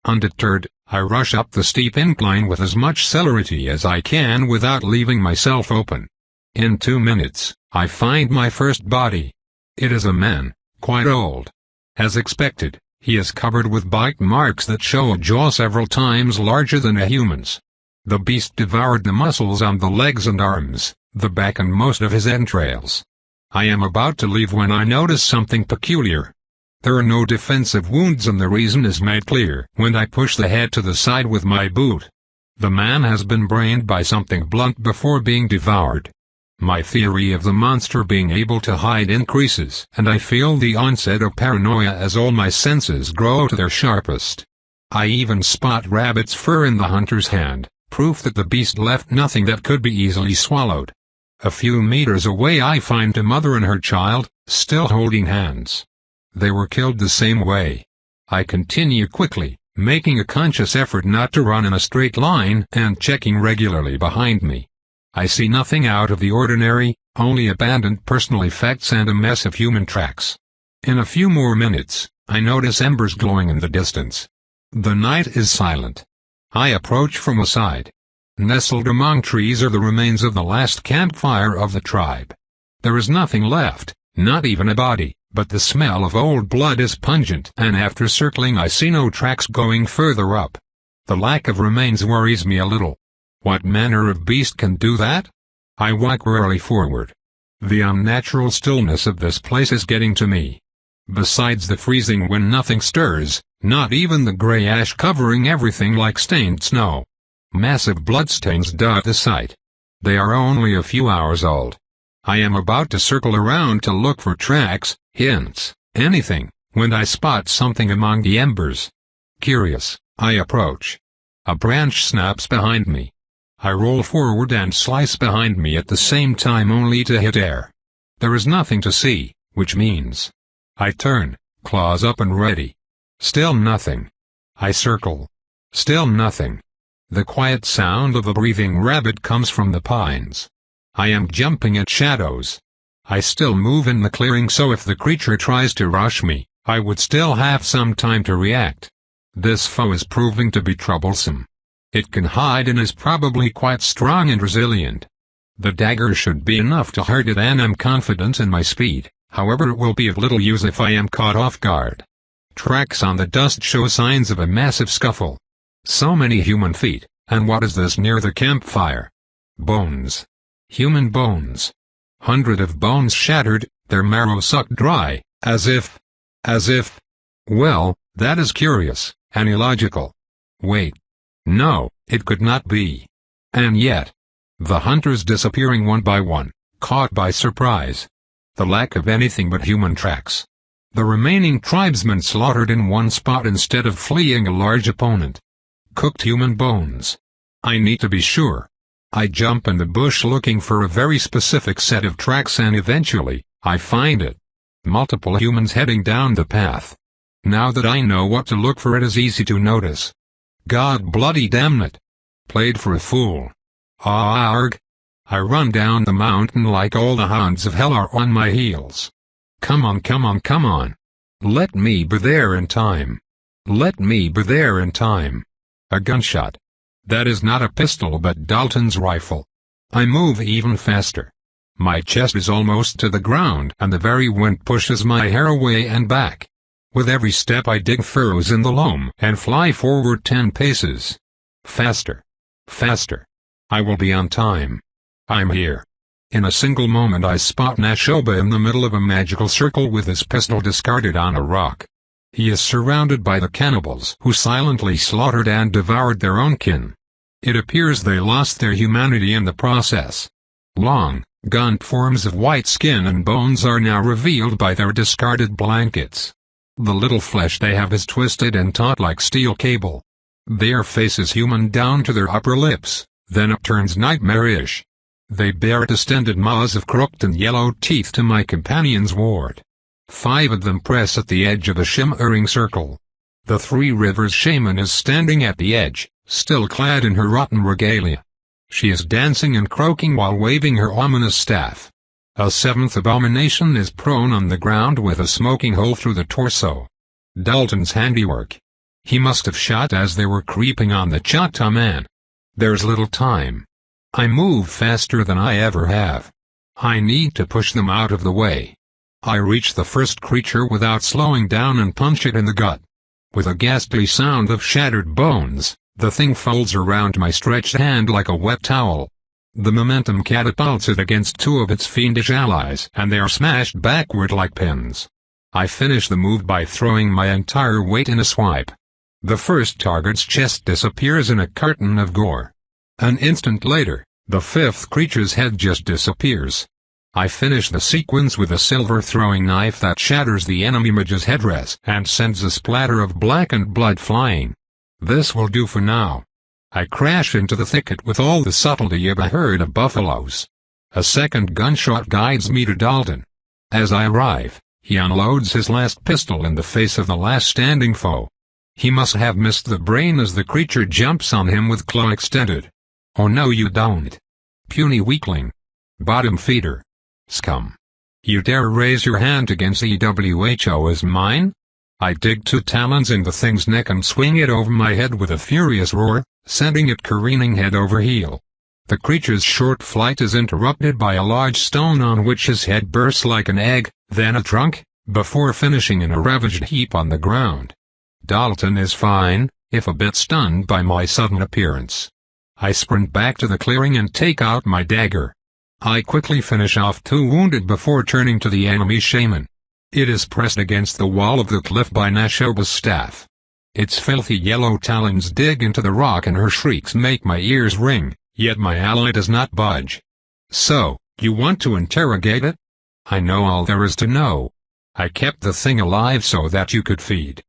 Undeterred, I rush up the steep incline with as much celerity as I can without leaving myself open. In 2 minutes, I find my first body. It is a man, quite old. As expected, he is covered with bite marks that show a jaw several times larger than a human's. The beast devoured the muscles on the legs and arms, the back and most of his entrails. I am about to leave when I notice something peculiar. There are no defensive wounds and the reason is made clear when I push the head to the side with my boot. The man has been brained by something blunt before being devoured. My theory of the monster being able to hide increases, and I feel the onset of paranoia as all my senses grow to their sharpest. I even spot rabbit's fur in the hunter's hand, proof that the beast left nothing that could be easily swallowed. A few meters away I find a mother and her child, still holding hands. They were killed the same way. I continue quickly, making a conscious effort not to run in a straight line and checking regularly behind me. I see nothing out of the ordinary, only abandoned personal effects and a mess of human tracks. In a few more minutes, I notice embers glowing in the distance. The night is silent. I approach from a side. Nestled among trees are the remains of the last campfire of the tribe. There is nothing left, not even a body, but the smell of old blood is pungent, and after circling I see no tracks going further up. The lack of remains worries me a little. What manner of beast can do that? I walk warily forward. The unnatural stillness of this place is getting to me. Besides the freezing when nothing stirs, not even the gray ash covering everything like stained snow. Massive bloodstains dot the site. They are only a few hours old. I am about to circle around to look for tracks, hints, anything, when I spot something among the embers. Curious, I approach. A branch snaps behind me. I roll forward and slice behind me at the same time only to hit air. There is nothing to see, which means. I turn, claws up and ready. Still nothing. I circle. Still nothing. The quiet sound of a breathing rabbit comes from the pines. I am jumping at shadows. I still move in the clearing so if the creature tries to rush me, I would still have some time to react. This foe is proving to be troublesome. It can hide and is probably quite strong and resilient. The dagger should be enough to hurt it and I'm confident in my speed, however it will be of little use if I am caught off guard. Tracks on the dust show signs of a massive scuffle. So many human feet, and what is this near the campfire? Bones. Human bones. Hundred of bones shattered, their marrow sucked dry, as if. Well, that is curious, and illogical. Wait. No, it could not be. And yet. The hunters disappearing one by one, caught by surprise. The lack of anything but human tracks. The remaining tribesmen slaughtered in one spot instead of fleeing a large opponent. Cooked human bones. I need to be sure. I jump in the bush looking for a very specific set of tracks and eventually, I find it. Multiple humans heading down the path. Now that I know what to look for it is easy to notice. God bloody damn it. Played for a fool. Arg. I run down the mountain like all the hounds of hell are on my heels. Come on, come on, come on. Let me be there in time. Let me be there in time. A gunshot. That is not a pistol but Dalton's rifle. I move even faster. My chest is almost to the ground and the very wind pushes my hair away and back. With every step I dig furrows in the loam and fly forward 10 paces. Faster. Faster. I will be on time. I'm here. In a single moment I spot Nashoba in the middle of a magical circle with his pistol discarded on a rock. He is surrounded by the cannibals who silently slaughtered and devoured their own kin. It appears they lost their humanity in the process. Long, gaunt forms of white skin and bones are now revealed by their discarded blankets. The little flesh they have is twisted and taut like steel cable. Their face is human down to their upper lips, then it turns nightmarish. They bear distended maws of crooked and yellowed teeth to my companion's ward. 5 of them press at the edge of a shimmering circle. The Three Rivers shaman is standing at the edge, still clad in her rotten regalia. She is dancing and croaking while waving her ominous staff. A 7th abomination is prone on the ground with a smoking hole through the torso. Dalton's handiwork. He must have shot as they were creeping on the Chata man. There's little time. I move faster than I ever have. I need to push them out of the way. I reach the first creature without slowing down and punch it in the gut. With a ghastly sound of shattered bones, the thing folds around my stretched hand like a wet towel. The momentum catapults it against 2 of its fiendish allies and they are smashed backward like pins. I finish the move by throwing my entire weight in a swipe. The first target's chest disappears in a curtain of gore. An instant later, the 5th creature's head just disappears. I finish the sequence with a silver throwing knife that shatters the enemy mage's headdress and sends a splatter of blackened blood flying. This will do for now. I crash into the thicket with all the subtlety of a herd of buffaloes. A second gunshot guides me to Dalton. As I arrive, he unloads his last pistol in the face of the last standing foe. He must have missed the brain as the creature jumps on him with claw extended. Oh no you don't. Puny weakling. Bottom feeder. Scum. You dare raise your hand against EWHO as mine? I dig 2 talons in the thing's neck and swing it over my head with a furious roar, sending it careening head over heel. The creature's short flight is interrupted by a large stone on which his head bursts like an egg, then a trunk, before finishing in a ravaged heap on the ground. Dalton is fine, if a bit stunned by my sudden appearance. I sprint back to the clearing and take out my dagger. I quickly finish off 2 wounded before turning to the enemy shaman. It is pressed against the wall of the cliff by Nashoba's staff. Its filthy yellow talons dig into the rock and her shrieks make my ears ring, yet my ally does not budge. So, you want to interrogate it? I know all there is to know. I kept the thing alive so that you could feed.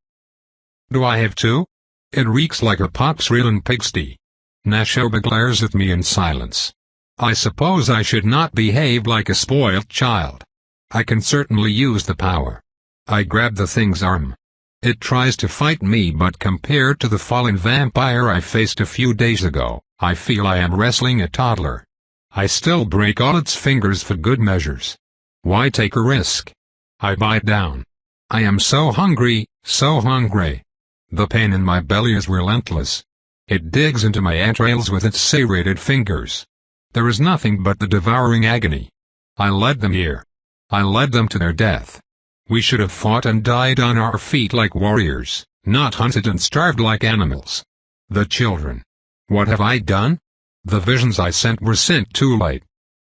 Do I have to? It reeks like a popsrillen pigsty. Nashoba glares at me in silence. I suppose I should not behave like a spoiled child. I can certainly use the power. I grab the thing's arm. It tries to fight me but compared to the fallen vampire I faced a few days ago, I feel I am wrestling a toddler. I still break all its fingers for good measures. Why take a risk? I bite down. I am so hungry, so hungry. The pain in my belly is relentless. It digs into my entrails with its serrated fingers. There is nothing but the devouring agony. I led them here. I led them to their death. We should have fought and died on our feet like warriors, not hunted and starved like animals. The children. What have I done? The visions I sent were sent too late.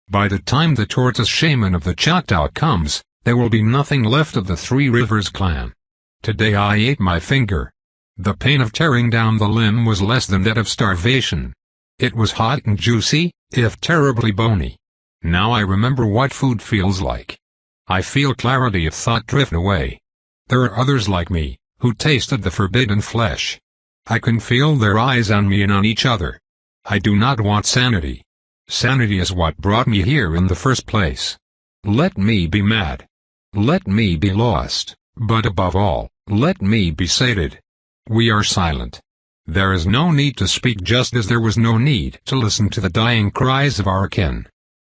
By the time the tortoise shaman of the Choctaw comes, there will be nothing left of the Three Rivers clan. Today I ate my finger. The pain of tearing down the limb was less than that of starvation. It was hot and juicy, if terribly bony. Now I remember what food feels like. I feel clarity of thought drift away. There are others like me, who tasted the forbidden flesh. I can feel their eyes on me and on each other. I do not want sanity. Sanity is what brought me here in the first place. Let me be mad. Let me be lost, but above all, let me be sated. We are silent. There is no need to speak just as there was no need to listen to the dying cries of our kin.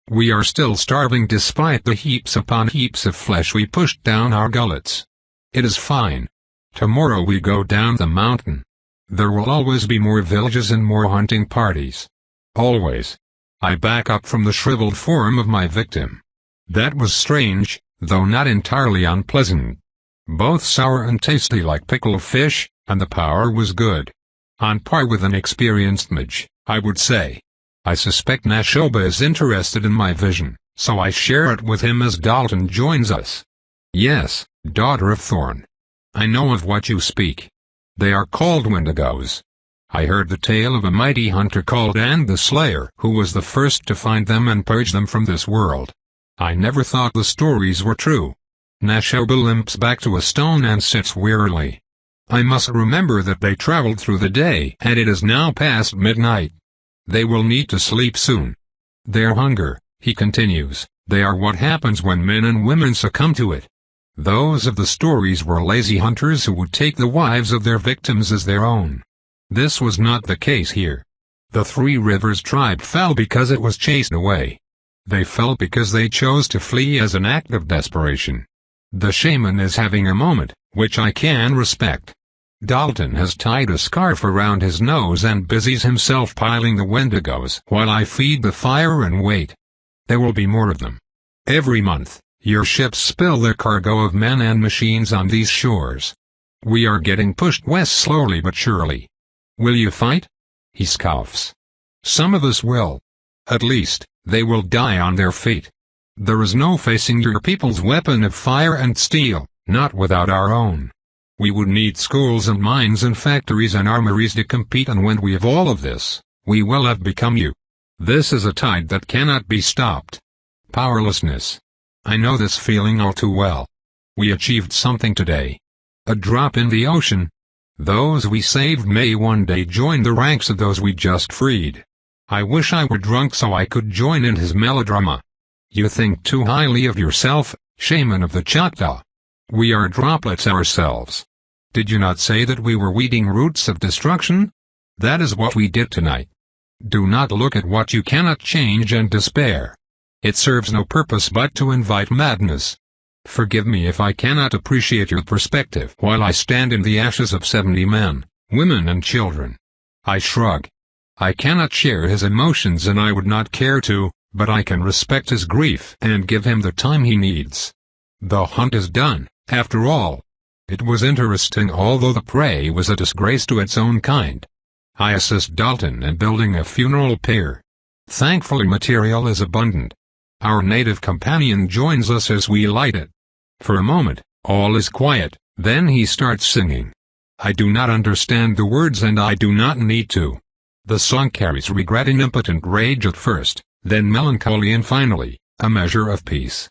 We are still starving despite the heaps upon heaps of flesh we pushed down our gullets. It is fine. Tomorrow we go down the mountain. There will always be more villages and more hunting parties. Always. I back up from the shriveled form of my victim. That was strange, though not entirely unpleasant. Both sour and tasty like pickled fish, and the power was good. On par with an experienced mage, I would say. I suspect Nashoba is interested in my vision, so I share it with him as Dalton joins us. Yes, daughter of Thorn. I know of what you speak. They are called Wendigos. I heard the tale of a mighty hunter called And the Slayer who was the first to find them and purge them from this world. I never thought the stories were true. Nashoba limps back to a stone and sits wearily. I must remember that they traveled through the day and it is now past midnight. They will need to sleep soon. Their hunger, he continues, they are what happens when men and women succumb to it. Those of the stories were lazy hunters who would take the wives of their victims as their own. This was not the case here. The Three Rivers tribe fell because it was chased away. They fell because they chose to flee as an act of desperation. The shaman is having a moment, which I can respect. Dalton has tied a scarf around his nose and busies himself piling the wendigos while I feed the fire and wait. There will be more of them. Every month, your ships spill their cargo of men and machines on these shores. We are getting pushed west slowly but surely. Will you fight? He scoffs. Some of us will. At least, they will die on their feet. There is no facing your people's weapon of fire and steel, not without our own. We would need schools and mines and factories and armories to compete, and when we have all of this, we will have become you. This is a tide that cannot be stopped. Powerlessness. I know this feeling all too well. We achieved something today. A drop in the ocean. Those we saved may one day join the ranks of those we just freed. I wish I were drunk so I could join in his melodrama. You think too highly of yourself, shaman of the Choctaw. We are droplets ourselves. Did you not say that we were weeding roots of destruction? That is what we did tonight. Do not look at what you cannot change and despair. It serves no purpose but to invite madness. Forgive me if I cannot appreciate your perspective while I stand in the ashes of 70 men, women and children. I shrug. I cannot share his emotions and I would not care to, but I can respect his grief and give him the time he needs. The hunt is done, after all. It was interesting although the prey was a disgrace to its own kind. I assist Dalton in building a funeral pyre. Thankfully material is abundant. Our native companion joins us as we light it. For a moment, all is quiet, then he starts singing. I do not understand the words and I do not need to. The song carries regret and impotent rage at first, then melancholy and finally, a measure of peace.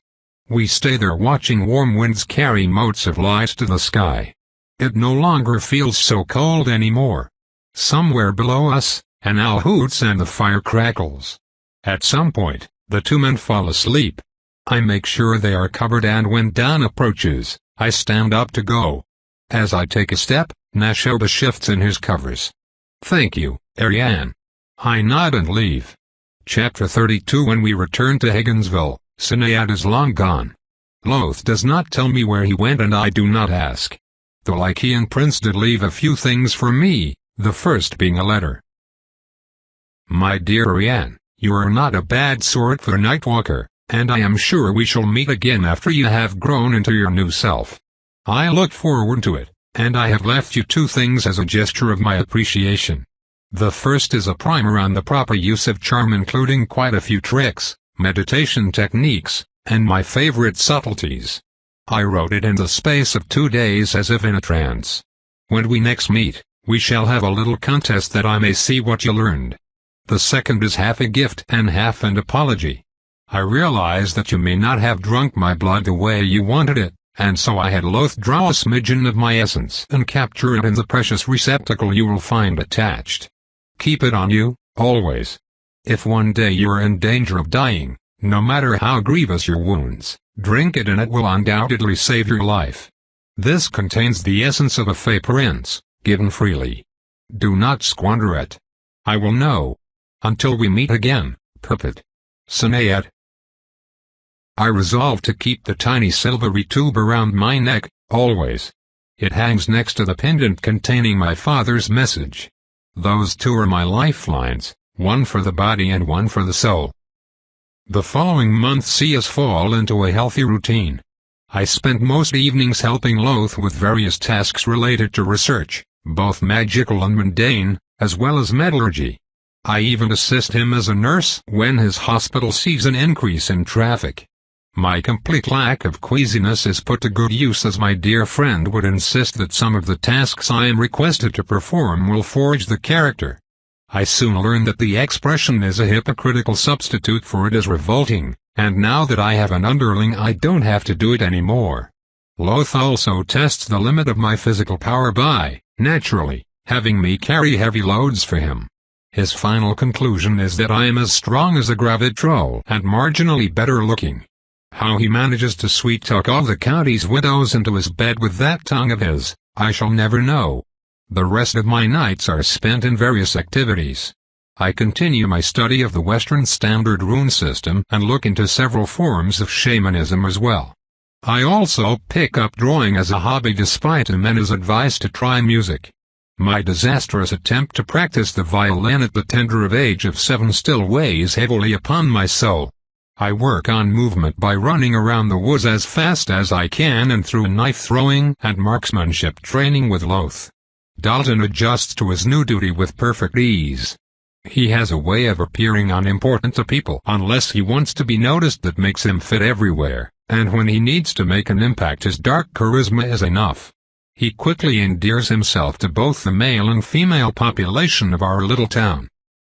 We stay there watching warm winds carry motes of light to the sky. It no longer feels so cold anymore. Somewhere below us, an owl hoots and the fire crackles. At some point, the two men fall asleep. I make sure they are covered and when dawn approaches, I stand up to go. As I take a step, Nashoba shifts in his covers. Thank you, Ariane. I nod and leave. Chapter 32. When we return to Higginsville, Sinead is long gone. Loth does not tell me where he went and I do not ask. The Lycian prince did leave a few things for me, the first being a letter. My dear Ariane, you are not a bad sort for a nightwalker, and I am sure we shall meet again after you have grown into your new self. I look forward to it, and I have left you two things as a gesture of my appreciation. The first is a primer on the proper use of charm including quite a few tricks, meditation techniques, and my favorite subtleties. I wrote it in the space of 2 days as if in a trance. When we next meet, we shall have a little contest that I may see what you learned. The second is half a gift and half an apology. I realize that you may not have drunk my blood the way you wanted it, and so I had loth draw a smidgen of my essence and capture it in the precious receptacle you will find attached. Keep it on you, always. If one day you are in danger of dying, no matter how grievous your wounds, drink it and it will undoubtedly save your life. This contains the essence of a fey prince, given freely. Do not squander it. I will know. Until we meet again, Puppet. Sinead. I resolve to keep the tiny silvery tube around my neck, always. It hangs next to the pendant containing my father's message. Those two are my lifelines, one for the body and one for the soul. The following month see us fall into a healthy routine. I spent most evenings helping Loth with various tasks related to research, both magical and mundane, as well as metallurgy. I even assist him as a nurse when his hospital sees an increase in traffic. My complete lack of queasiness is put to good use as my dear friend would insist that some of the tasks I am requested to perform will forge the character. I soon learn that the expression is a hypocritical substitute for it is revolting, and now that I have an underling I don't have to do it anymore. Loth also tests the limit of my physical power by, naturally, having me carry heavy loads for him. His final conclusion is that I am as strong as a gravid troll and marginally better looking. How he manages to sweet-talk all the county's widows into his bed with that tongue of his, I shall never know. The rest of my nights are spent in various activities. I continue my study of the Western Standard rune system and look into several forms of shamanism as well. I also pick up drawing as a hobby despite Jimena's advice to try music. My disastrous attempt to practice the violin at the tender age of 7 still weighs heavily upon my soul. I work on movement by running around the woods as fast as I can and through knife throwing and marksmanship training with Loth. Dalton adjusts to his new duty with perfect ease. He has a way of appearing unimportant to people unless he wants to be noticed that makes him fit everywhere, and when he needs to make an impact his dark charisma is enough. He quickly endears himself to both the male and female population of our little town.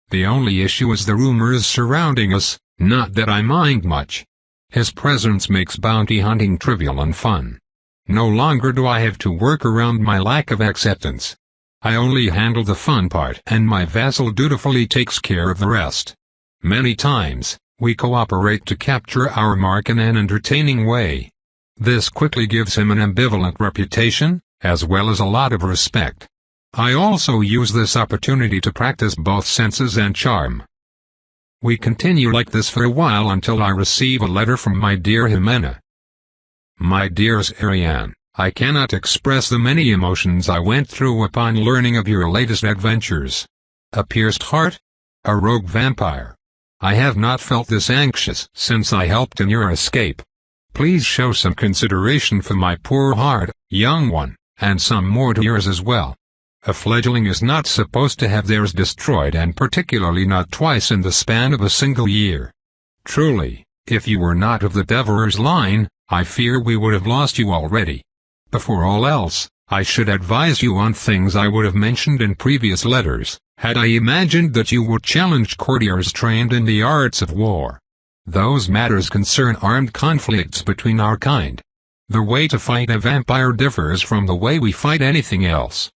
The only issue is the rumors surrounding us. Not that I mind much. His presence makes bounty hunting trivial and fun. No longer do I have to work around my lack of acceptance. I only handle the fun part and my vassal dutifully takes care of the rest. Many times, we cooperate to capture our mark in an entertaining way. This quickly gives him an ambivalent reputation, as well as a lot of respect. I also use this opportunity to practice both senses and charm. We continue like this for a while until I receive a letter from my dear Jimena. My dearest Ariane, I cannot express the many emotions I went through upon learning of your latest adventures. A pierced heart? A rogue vampire? I have not felt this anxious since I helped in your escape. Please show some consideration for my poor heart, young one, and some more to yours as well. A fledgling is not supposed to have theirs destroyed, and particularly not twice in the span of a single year. Truly, if you were not of the Devereux line, I fear we would have lost you already. Before all else, I should advise you on things I would have mentioned in previous letters, had I imagined that you would challenge courtiers trained in the arts of war. Those matters concern armed conflicts between our kind. The way to fight a vampire differs from the way we fight anything else.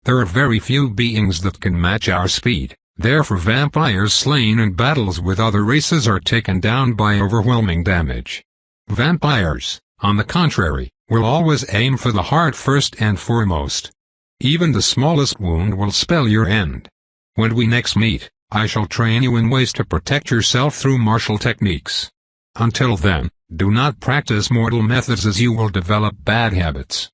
There are very few beings that can match our speed, therefore vampires slain in battles with other races are taken down by overwhelming damage. Vampires, on the contrary, will always aim for the heart first and foremost. Even the smallest wound will spell your end. When we next meet, I shall train you in ways to protect yourself through martial techniques. Until then, do not practice mortal methods as you will develop bad habits.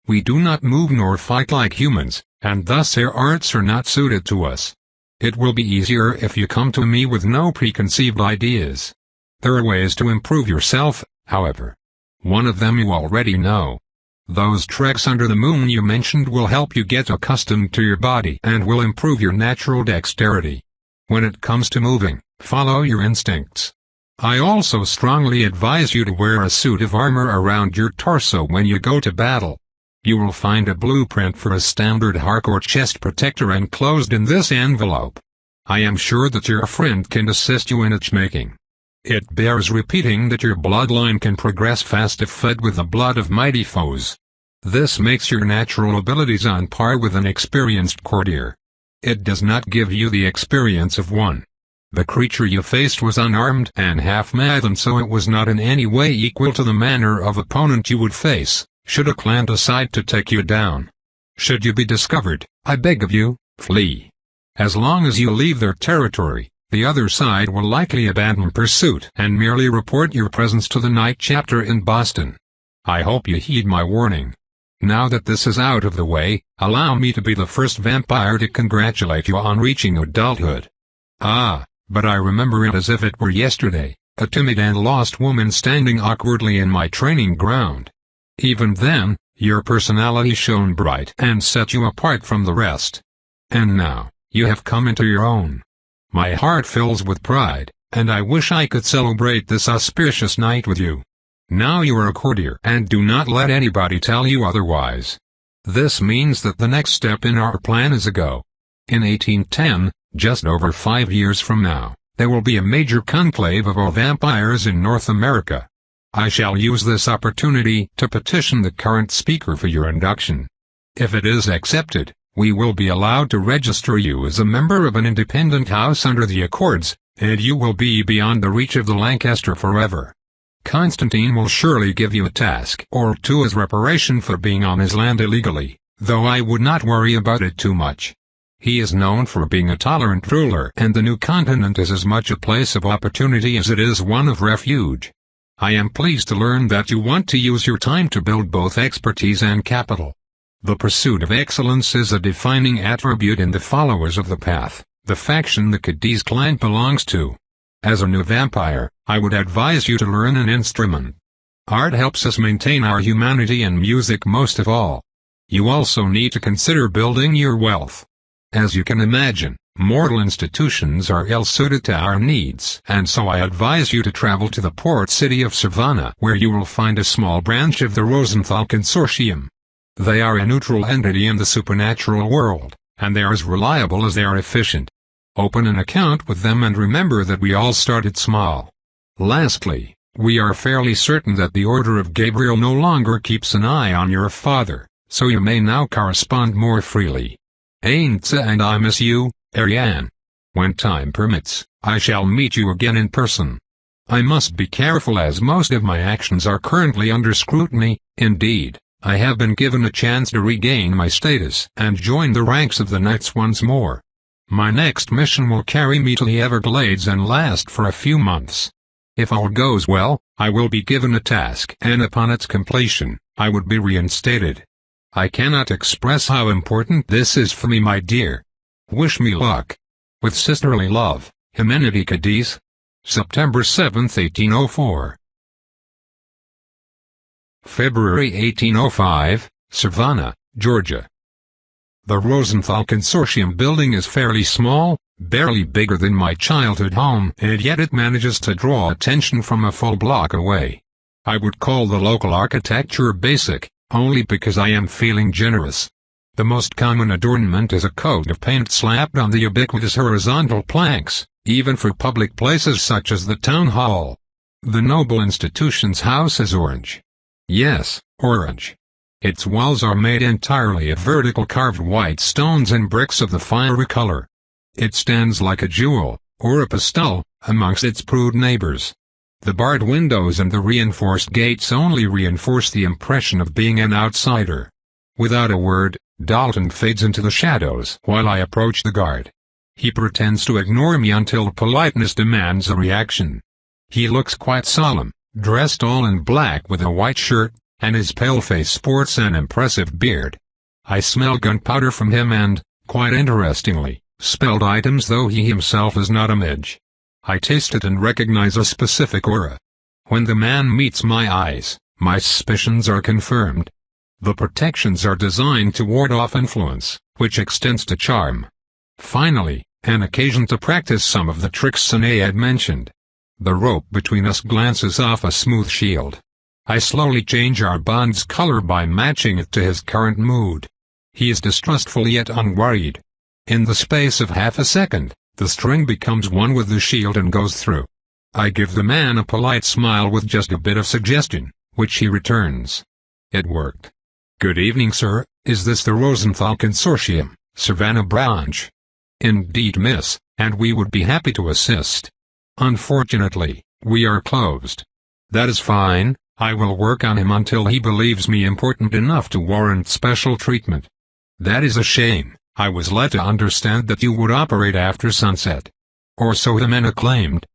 We do not move nor fight like humans, and thus their arts are not suited to us. It will be easier if you come to me with no preconceived ideas. There are ways to improve yourself, however. One of them you already know. Those treks under the moon you mentioned will help you get accustomed to your body and will improve your natural dexterity. When it comes to moving, follow your instincts. I also strongly advise you to wear a suit of armor around your torso when you go to battle. You will find a blueprint for a standard hardcore chest protector enclosed in this envelope. I am sure that your friend can assist you in its making. It bears repeating that your bloodline can progress fast if fed with the blood of mighty foes. This makes your natural abilities on par with an experienced courtier. It does not give you the experience of one. The creature you faced was unarmed and half-mad, and so it was not in any way equal to the manner of opponent you would face, should a clan decide to take you down. Should you be discovered, I beg of you, flee. As long as you leave their territory, the other side will likely abandon pursuit and merely report your presence to the night chapter in Boston. I hope you heed my warning. Now that this is out of the way, allow me to be the first vampire to congratulate you on reaching adulthood. Ah, but I remember it as if it were yesterday, a timid and lost woman standing awkwardly in my training ground. Even then, your personality shone bright and set you apart from the rest. And now, you have come into your own. My heart fills with pride, and I wish I could celebrate this auspicious night with you. Now you are a courtier, and do not let anybody tell you otherwise. This means that the next step in our plan is a go. In 1810, just over 5 years from now, there will be a major conclave of all vampires in North America. I shall use this opportunity to petition the current speaker for your induction. If it is accepted, we will be allowed to register you as a member of an independent house under the Accords, and you will be beyond the reach of the Lancaster forever. Constantine will surely give you a task or two as reparation for being on his land illegally, though I would not worry about it too much. He is known for being a tolerant ruler, and the new continent is as much a place of opportunity as it is one of refuge. I am pleased to learn that you want to use your time to build both expertise and capital. The pursuit of excellence is a defining attribute in the followers of the path, the faction the Cadiz clan belongs to. As a new vampire, I would advise you to learn an instrument. Art helps us maintain our humanity, and music most of all. You also need to consider building your wealth. As you can imagine, mortal institutions are ill-suited to our needs, and so I advise you to travel to the port city of Savannah, where you will find a small branch of the Rosenthal Consortium. They are a neutral entity in the supernatural world, and they are as reliable as they are efficient. Open an account with them and remember that we all started small. Lastly, we are fairly certain that the Order of Gabriel no longer keeps an eye on your father, so you may now correspond more freely. Ainsa and I miss you, Ariane. When time permits, I shall meet you again in person. I must be careful as most of my actions are currently under scrutiny. Indeed, I have been given a chance to regain my status and join the ranks of the Knights once more. My next mission will carry me to the Everglades and last for a few months. If all goes well, I will be given a task, and upon its completion, I would be reinstated. I cannot express how important this is for me, my dear. Wish me luck. With sisterly love, Jimenity Cadiz. September 7, 1804. February 1805, Savannah, Georgia. The Rosenthal Consortium building is fairly small, barely bigger than my childhood home, and yet it manages to draw attention from a full block away. I would call the local architecture basic, only because I am feeling generous. The most common adornment is a coat of paint slapped on the ubiquitous horizontal planks, even for public places such as the town hall. The noble institution's house is orange. Yes, orange. Its walls are made entirely of vertical carved white stones and bricks of the fiery color. It stands like a jewel, or a pastel, amongst its prude neighbors. The barred windows and the reinforced gates only reinforce the impression of being an outsider. Without a word, Dalton fades into the shadows while I approach the guard. He pretends to ignore me until politeness demands a reaction. He looks quite solemn, dressed all in black with a white shirt, and his pale face sports an impressive beard. I smell gunpowder from him and, quite interestingly, spelled items, though he himself is not a midge. I taste it and recognize a specific aura. When the man meets my eyes, my suspicions are confirmed. The protections are designed to ward off influence, which extends to charm. Finally, an occasion to practice some of the tricks Sine had mentioned. The rope between us glances off a smooth shield. I slowly change our bond's color by matching it to his current mood. He is distrustful yet unworried. In the space of half a second, the string becomes one with the shield and goes through. I give the man a polite smile with just a bit of suggestion, which he returns. It worked. Good evening, sir. Is this the Rosenthal Consortium, Savannah branch? Indeed, miss, and we would be happy to assist. Unfortunately, we are closed. That is fine. I will work on him until he believes me important enough to warrant special treatment. That is a shame. I was led to understand that you would operate after sunset. Or so the men acclaimed.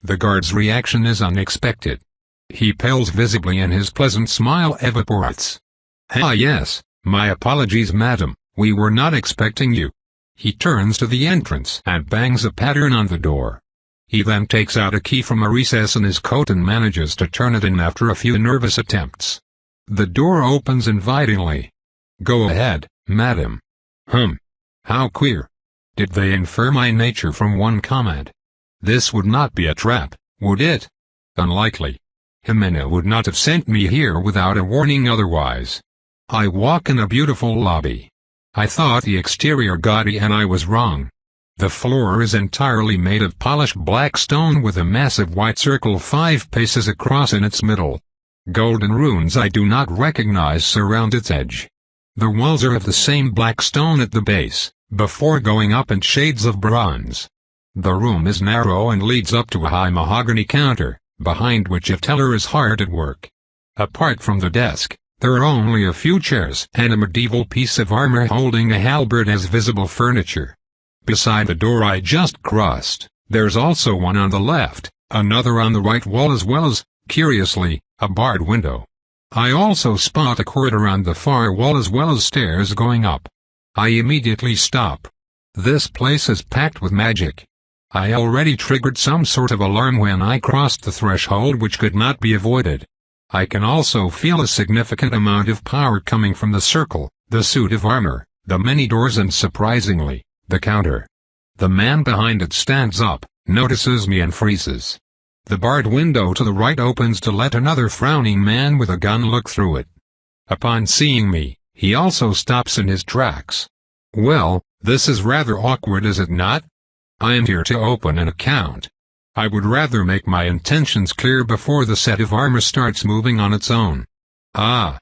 The guard's reaction is unexpected. He pales visibly and his pleasant smile evaporates. Ah yes, my apologies, madam, we were not expecting you. He turns to the entrance and bangs a pattern on the door. He then takes out a key from a recess in his coat and manages to turn it in after a few nervous attempts. The door opens invitingly. Go ahead, madam. How queer. Did they infer my nature from one comment? This would not be a trap, would it? Unlikely. Jimena would not have sent me here without a warning otherwise. I walk in a beautiful lobby. I thought the exterior gaudy and I was wrong. The floor is entirely made of polished black stone with a massive white circle 5 paces across in its middle. Golden runes I do not recognize surround its edge. The walls are of the same black stone at the base, before going up in shades of bronze. The room is narrow and leads up to a high mahogany counter, behind which a teller is hard at work. Apart from the desk, there are only a few chairs and a medieval piece of armor holding a halberd as visible furniture. Beside the door I just crossed, there's also one on the left, another on the right wall as well as, curiously, a barred window. I also spot a corridor on the far wall as well as stairs going up. I immediately stop. This place is packed with magic. I already triggered some sort of alarm when I crossed the threshold, which could not be avoided. I can also feel a significant amount of power coming from the circle, the suit of armor, the many doors and surprisingly, the counter. The man behind it stands up, notices me and freezes. The barred window to the right opens to let another frowning man with a gun look through it. Upon seeing me, he also stops in his tracks. Well, this is rather awkward, is it not? I am here to open an account. I would rather make my intentions clear before the set of armor starts moving on its own. The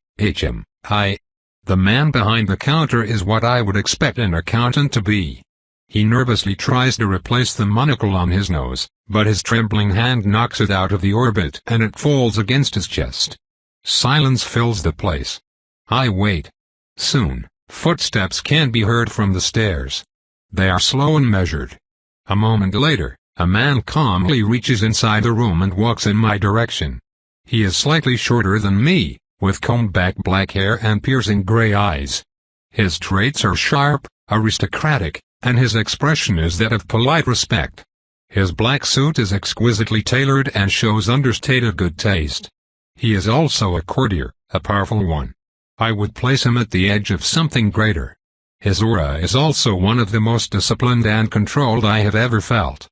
man behind the counter is what I would expect an accountant to be. He nervously tries to replace the monocle on his nose, but his trembling hand knocks it out of the orbit and it falls against his chest. Silence fills the place. I wait. Soon, footsteps can be heard from the stairs. They are slow and measured. A moment later, a man calmly reaches inside the room and walks in my direction. He is slightly shorter than me, with combed-back black hair and piercing gray eyes. His traits are sharp, aristocratic, and his expression is that of polite respect. His black suit is exquisitely tailored and shows understated good taste. He is also a courtier, a powerful one. I would place him at the edge of something greater. His aura is also one of the most disciplined and controlled I have ever felt.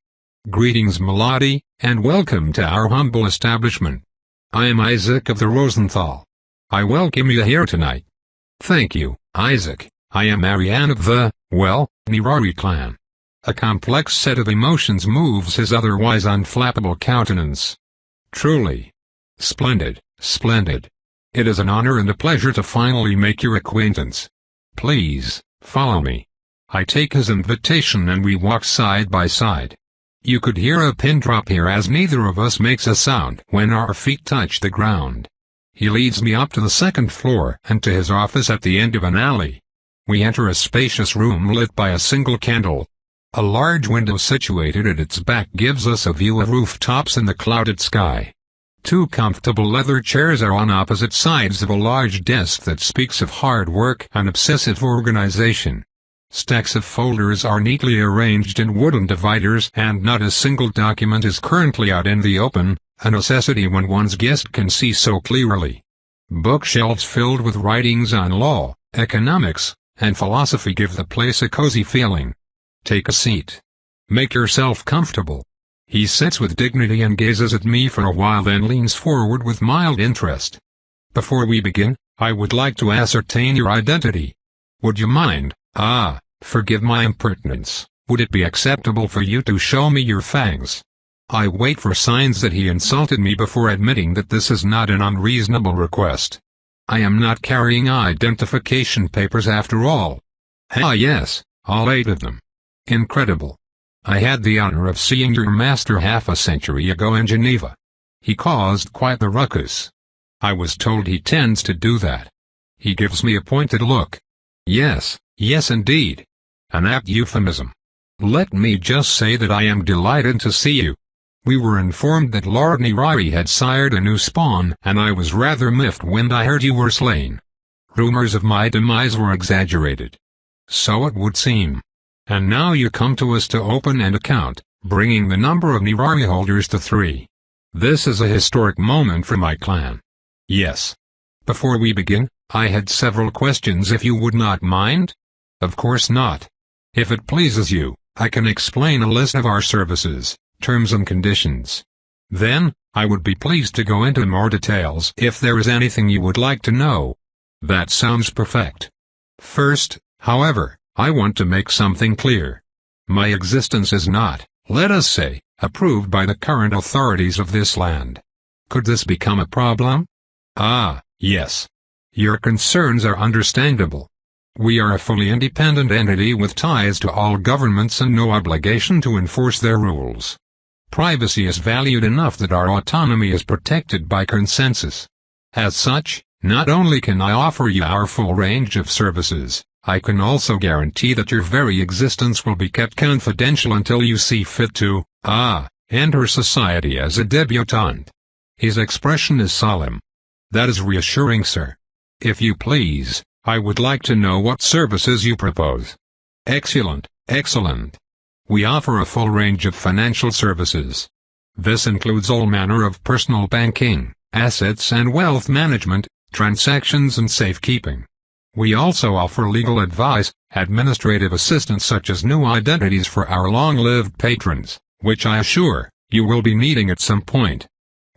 Greetings, Melody, and welcome to our humble establishment. I am Isaac of the Rosenthal. I welcome you here tonight. Thank you, Isaac. I am Marianne of the, Nirari clan. A complex set of emotions moves his otherwise unflappable countenance. Truly. Splendid, splendid. It is an honor and a pleasure to finally make your acquaintance. Please, follow me. I take his invitation and we walk side by side. You could hear a pin drop here as neither of us makes a sound when our feet touch the ground. He leads me up to the second floor and to his office at the end of an alley. We enter a spacious room lit by a single candle. A large window situated at its back gives us a view of rooftops and the clouded sky. Two comfortable leather chairs are on opposite sides of a large desk that speaks of hard work and obsessive organization. Stacks of folders are neatly arranged in wooden dividers and not a single document is currently out in the open, a necessity when one's guest can see so clearly. Bookshelves filled with writings on law, economics, and philosophy give the place a cozy feeling. Take a seat. Make yourself comfortable. He sits with dignity and gazes at me for a while, then leans forward with mild interest. Before we begin, I would like to ascertain your identity. Would you mind? Forgive my impertinence. Would it be acceptable for you to show me your fangs? I wait for signs that he insulted me before admitting that this is not an unreasonable request. I am not carrying identification papers after all. Yes, all 8 of them. Incredible. I had the honor of seeing your master half a century ago in Geneva. He caused quite the ruckus. I was told he tends to do that. He gives me a pointed look. Yes indeed. An apt euphemism. Let me just say that I am delighted to see you. We were informed that Lord Nirari had sired a new spawn, and I was rather miffed when I heard you were slain. Rumors of my demise were exaggerated. So it would seem. And now you come to us to open an account, bringing the number of Nirari holders to 3. This is a historic moment for my clan. Yes. Before we begin, I had several questions if you would not mind? Of course not. If it pleases you, I can explain a list of our services, terms and conditions. Then, I would be pleased to go into more details if there is anything you would like to know. That sounds perfect. First, however, I want to make something clear. My existence is not, let us say, approved by the current authorities of this land. Could this become a problem? Yes. Your concerns are understandable. We are a fully independent entity with ties to all governments and no obligation to enforce their rules. Privacy is valued enough that our autonomy is protected by consensus. As such, not only can I offer you our full range of services, I can also guarantee that your very existence will be kept confidential until you see fit to, enter society as a debutante. His expression is solemn. That is reassuring, sir. If you please, I would like to know what services you propose. Excellent, excellent. We offer a full range of financial services. This includes all manner of personal banking, assets and wealth management, transactions and safekeeping. We also offer legal advice, administrative assistance such as new identities for our long-lived patrons, which I assure you will be needing at some point.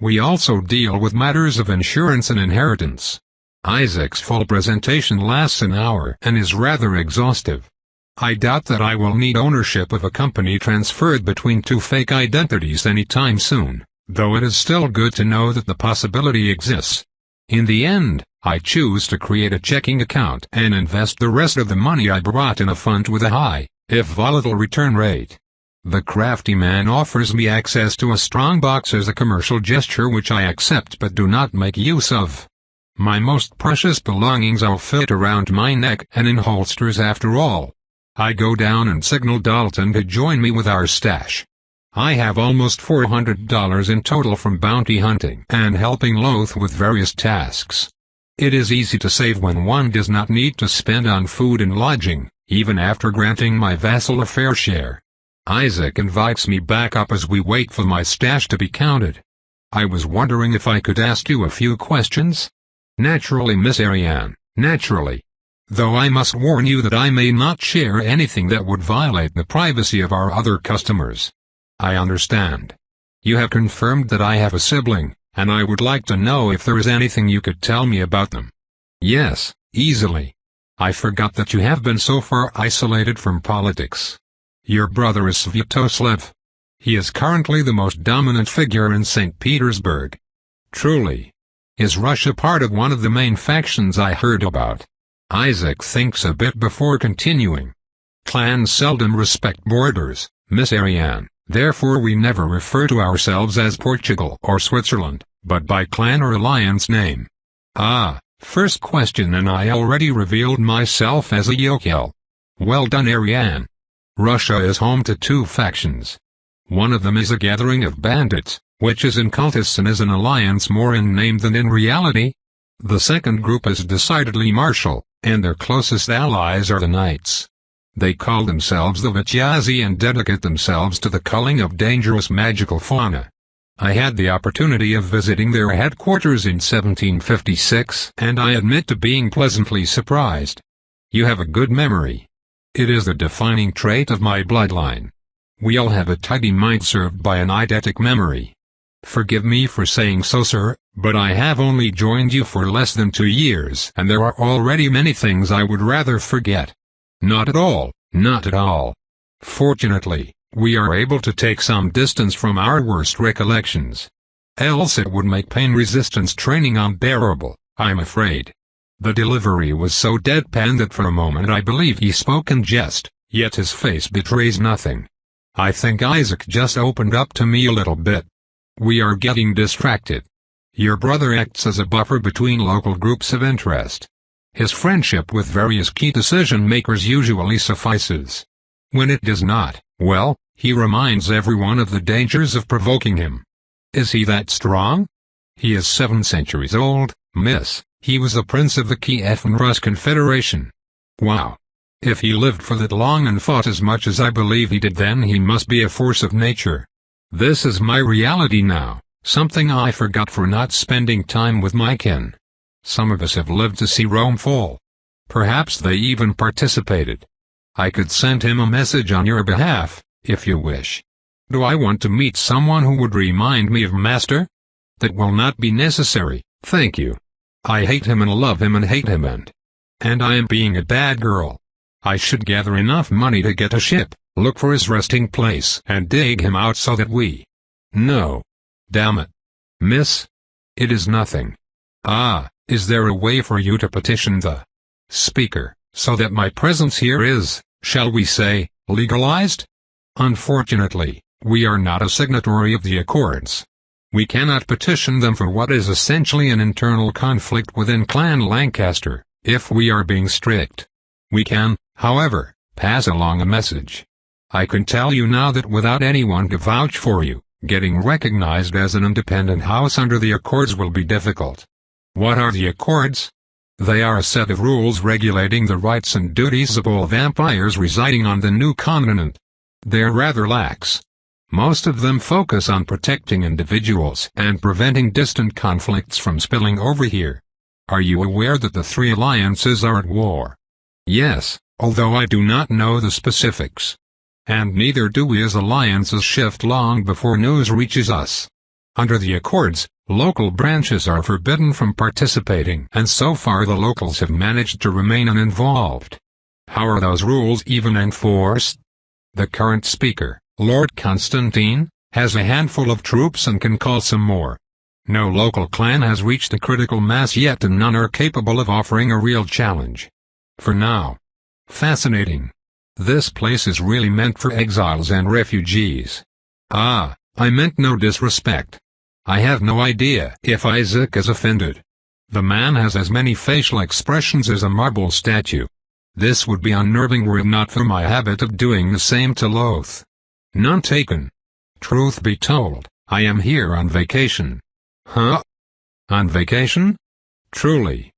We also deal with matters of insurance and inheritance. Isaac's full presentation lasts an hour and is rather exhaustive. I doubt that I will need ownership of a company transferred between two fake identities anytime soon, though it is still good to know that the possibility exists. In the end, I choose to create a checking account and invest the rest of the money I brought in a fund with a high, if volatile return rate. The crafty man offers me access to a strong box as a commercial gesture which I accept but do not make use of. My most precious belongings all fit around my neck and in holsters after all. I go down and signal Dalton to join me with our stash. I have almost $400 in total from bounty hunting and helping Loth with various tasks. It is easy to save when one does not need to spend on food and lodging, even after granting my vassal a fair share. Isaac invites me back up as we wait for my stash to be counted. I was wondering if I could ask you a few questions? Naturally, Miss Ariane, naturally. Though I must warn you that I may not share anything that would violate the privacy of our other customers. I understand. You have confirmed that I have a sibling, and I would like to know if there is anything you could tell me about them. Yes, easily. I forgot that you have been so far isolated from politics. Your brother is Svyatoslav. He is currently the most dominant figure in St. Petersburg. Truly. Is Russia part of one of the main factions I heard about? Isaac thinks a bit before continuing. Clans seldom respect borders, Miss Ariane, therefore we never refer to ourselves as Portugal or Switzerland, but by clan or alliance name. First question, and I already revealed myself as a yokel. Well done, Ariane. Russia is home to two factions. One of them is a gathering of bandits, which is in cultists and is an alliance more in name than in reality. The second group is decidedly martial, and their closest allies are the knights. They call themselves the Vityazi and dedicate themselves to the culling of dangerous magical fauna. I had the opportunity of visiting their headquarters in 1756, and I admit to being pleasantly surprised. You have a good memory. It is the defining trait of my bloodline. We all have a tidy mind served by an eidetic memory. Forgive me for saying so, sir, but I have only joined you for less than 2 years, and there are already many things I would rather forget. Not at all, not at all. Fortunately, we are able to take some distance from our worst recollections. Else it would make pain resistance training unbearable, I'm afraid. The delivery was so deadpan that for a moment I believe he spoke in jest, yet his face betrays nothing. I think Isaac just opened up to me a little bit. We are getting distracted. Your brother acts as a buffer between local groups of interest. His friendship with various key decision-makers usually suffices. When it does not, well, he reminds everyone of the dangers of provoking him. Is he that strong? He is 7 centuries old, miss. He was the prince of the Kiev and Rus Confederation. Wow. If he lived for that long and fought as much as I believe he did, then he must be a force of nature. This is my reality now, something I forgot for not spending time with my kin. Some of us have lived to see Rome fall. Perhaps they even participated. I could send him a message on your behalf, if you wish. Do I want to meet someone who would remind me of Master? That will not be necessary, thank you. I hate him and love him and hate him and I am being a bad girl. I should gather enough money to get a ship, look for his resting place and dig him out so that we... No. Damn it. Miss? It is nothing. Is there a way for you to petition the Speaker, so that my presence here is, shall we say, legalized? Unfortunately, We are not a signatory of the Accords. We cannot petition them for what is essentially an internal conflict within Clan Lancaster, if we are being strict. We can, however, pass along a message. I can tell you now that without anyone to vouch for you, getting recognized as an independent house under the Accords will be difficult. What are the Accords? They are a set of rules regulating the rights and duties of all vampires residing on the new continent. They're rather lax. Most of them focus on protecting individuals and preventing distant conflicts from spilling over here. Are you aware that the three alliances are at war? Yes, although I do not know the specifics. And neither do we, as alliances shift long before news reaches us. Under the Accords, local branches are forbidden from participating, and so far the locals have managed to remain uninvolved. How are those rules even enforced? The current speaker, Lord Constantine, has a handful of troops and can call some more. No local clan has reached a critical mass yet, and none are capable of offering a real challenge. For now. Fascinating. This place is really meant for exiles and refugees. Ah, I meant no disrespect. I have no idea if Isaac is offended. The man has as many facial expressions as a marble statue. This would be unnerving were it not for my habit of doing the same to Loth. None taken. Truth be told, I am here on vacation. Huh? On vacation? Truly.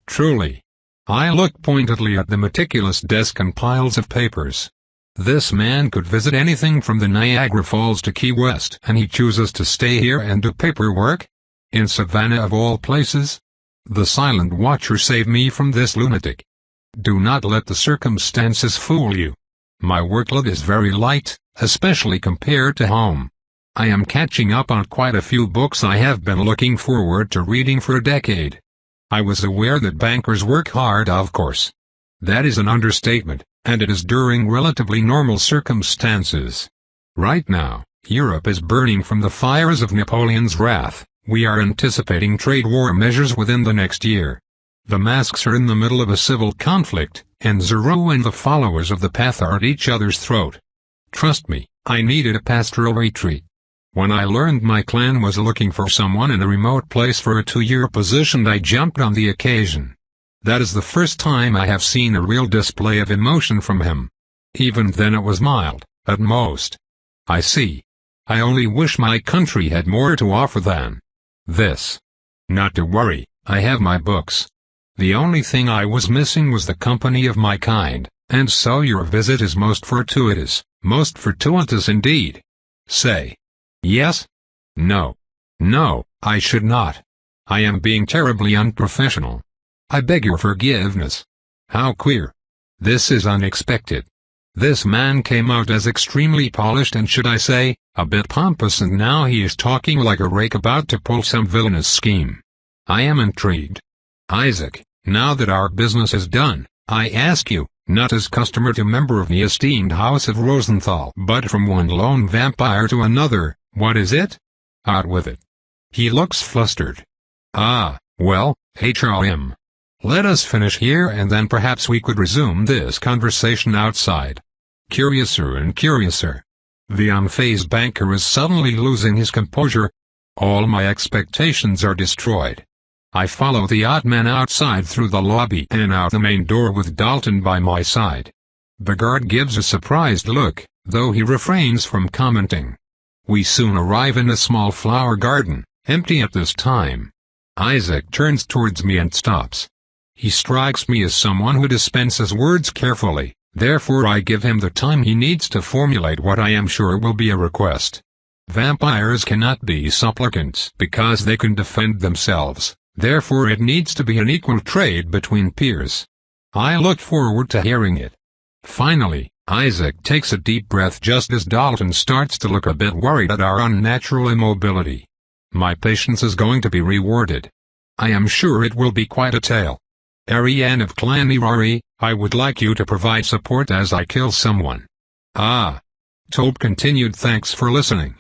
Truly. I look pointedly at the meticulous desk and piles of papers. This man could visit anything from the Niagara Falls to Key West, and he chooses to stay here and do paperwork? In Savannah of all places? The silent watcher save me from this lunatic. Do not let the circumstances fool you. My workload is very light, especially compared to home. I am catching up on quite a few books I have been looking forward to reading for a decade. I was aware that bankers work hard, of course. That is an understatement, and it is during relatively normal circumstances. Right now, Europe is burning from the fires of Napoleon's wrath. We are anticipating trade war measures within the next year. The masks are in the middle of a civil conflict, and Zero and the followers of the path are at each other's throat. Trust me, I needed a pastoral retreat. When I learned my clan was looking for someone in a remote place for a 2-year position, I jumped on the occasion. That is the first time I have seen a real display of emotion from him. Even then it was mild, at most. I see. I only wish my country had more to offer than this. Not to worry, I have my books. The only thing I was missing was the company of my kind, and so your visit is most fortuitous indeed. Say. Yes? No. No, I should not. I am being terribly unprofessional. I beg your forgiveness. How queer. This is unexpected. This man came out as extremely polished and, should I say, a bit pompous, and now he is talking like a rake about to pull some villainous scheme. I am intrigued. Isaac, now that our business is done, I ask you, not as customer to member of the esteemed House of Rosenthal, but from one lone vampire to another, what is it? Out with it. He looks flustered. Ah, well, HRM. Let us finish here and then perhaps we could resume this conversation outside. Curiouser and curiouser. The unfazed banker is suddenly losing his composure. All my expectations are destroyed. I follow the odd man outside through the lobby and out the main door with Dalton by my side. The guard gives a surprised look, though he refrains from commenting. We soon arrive in a small flower garden, empty at this time. Isaac turns towards me and stops. He strikes me as someone who dispenses words carefully, therefore I give him the time he needs to formulate what I am sure will be a request. Vampires cannot be supplicants because they can defend themselves, therefore it needs to be an equal trade between peers. I look forward to hearing it. Finally, Isaac takes a deep breath just as Dalton starts to look a bit worried at our unnatural immobility. My patience is going to be rewarded. I am sure it will be quite a tale. Ariane of Clan Irari, I would like you to provide support as I kill someone. Ah. Tobe continued. Thanks for listening.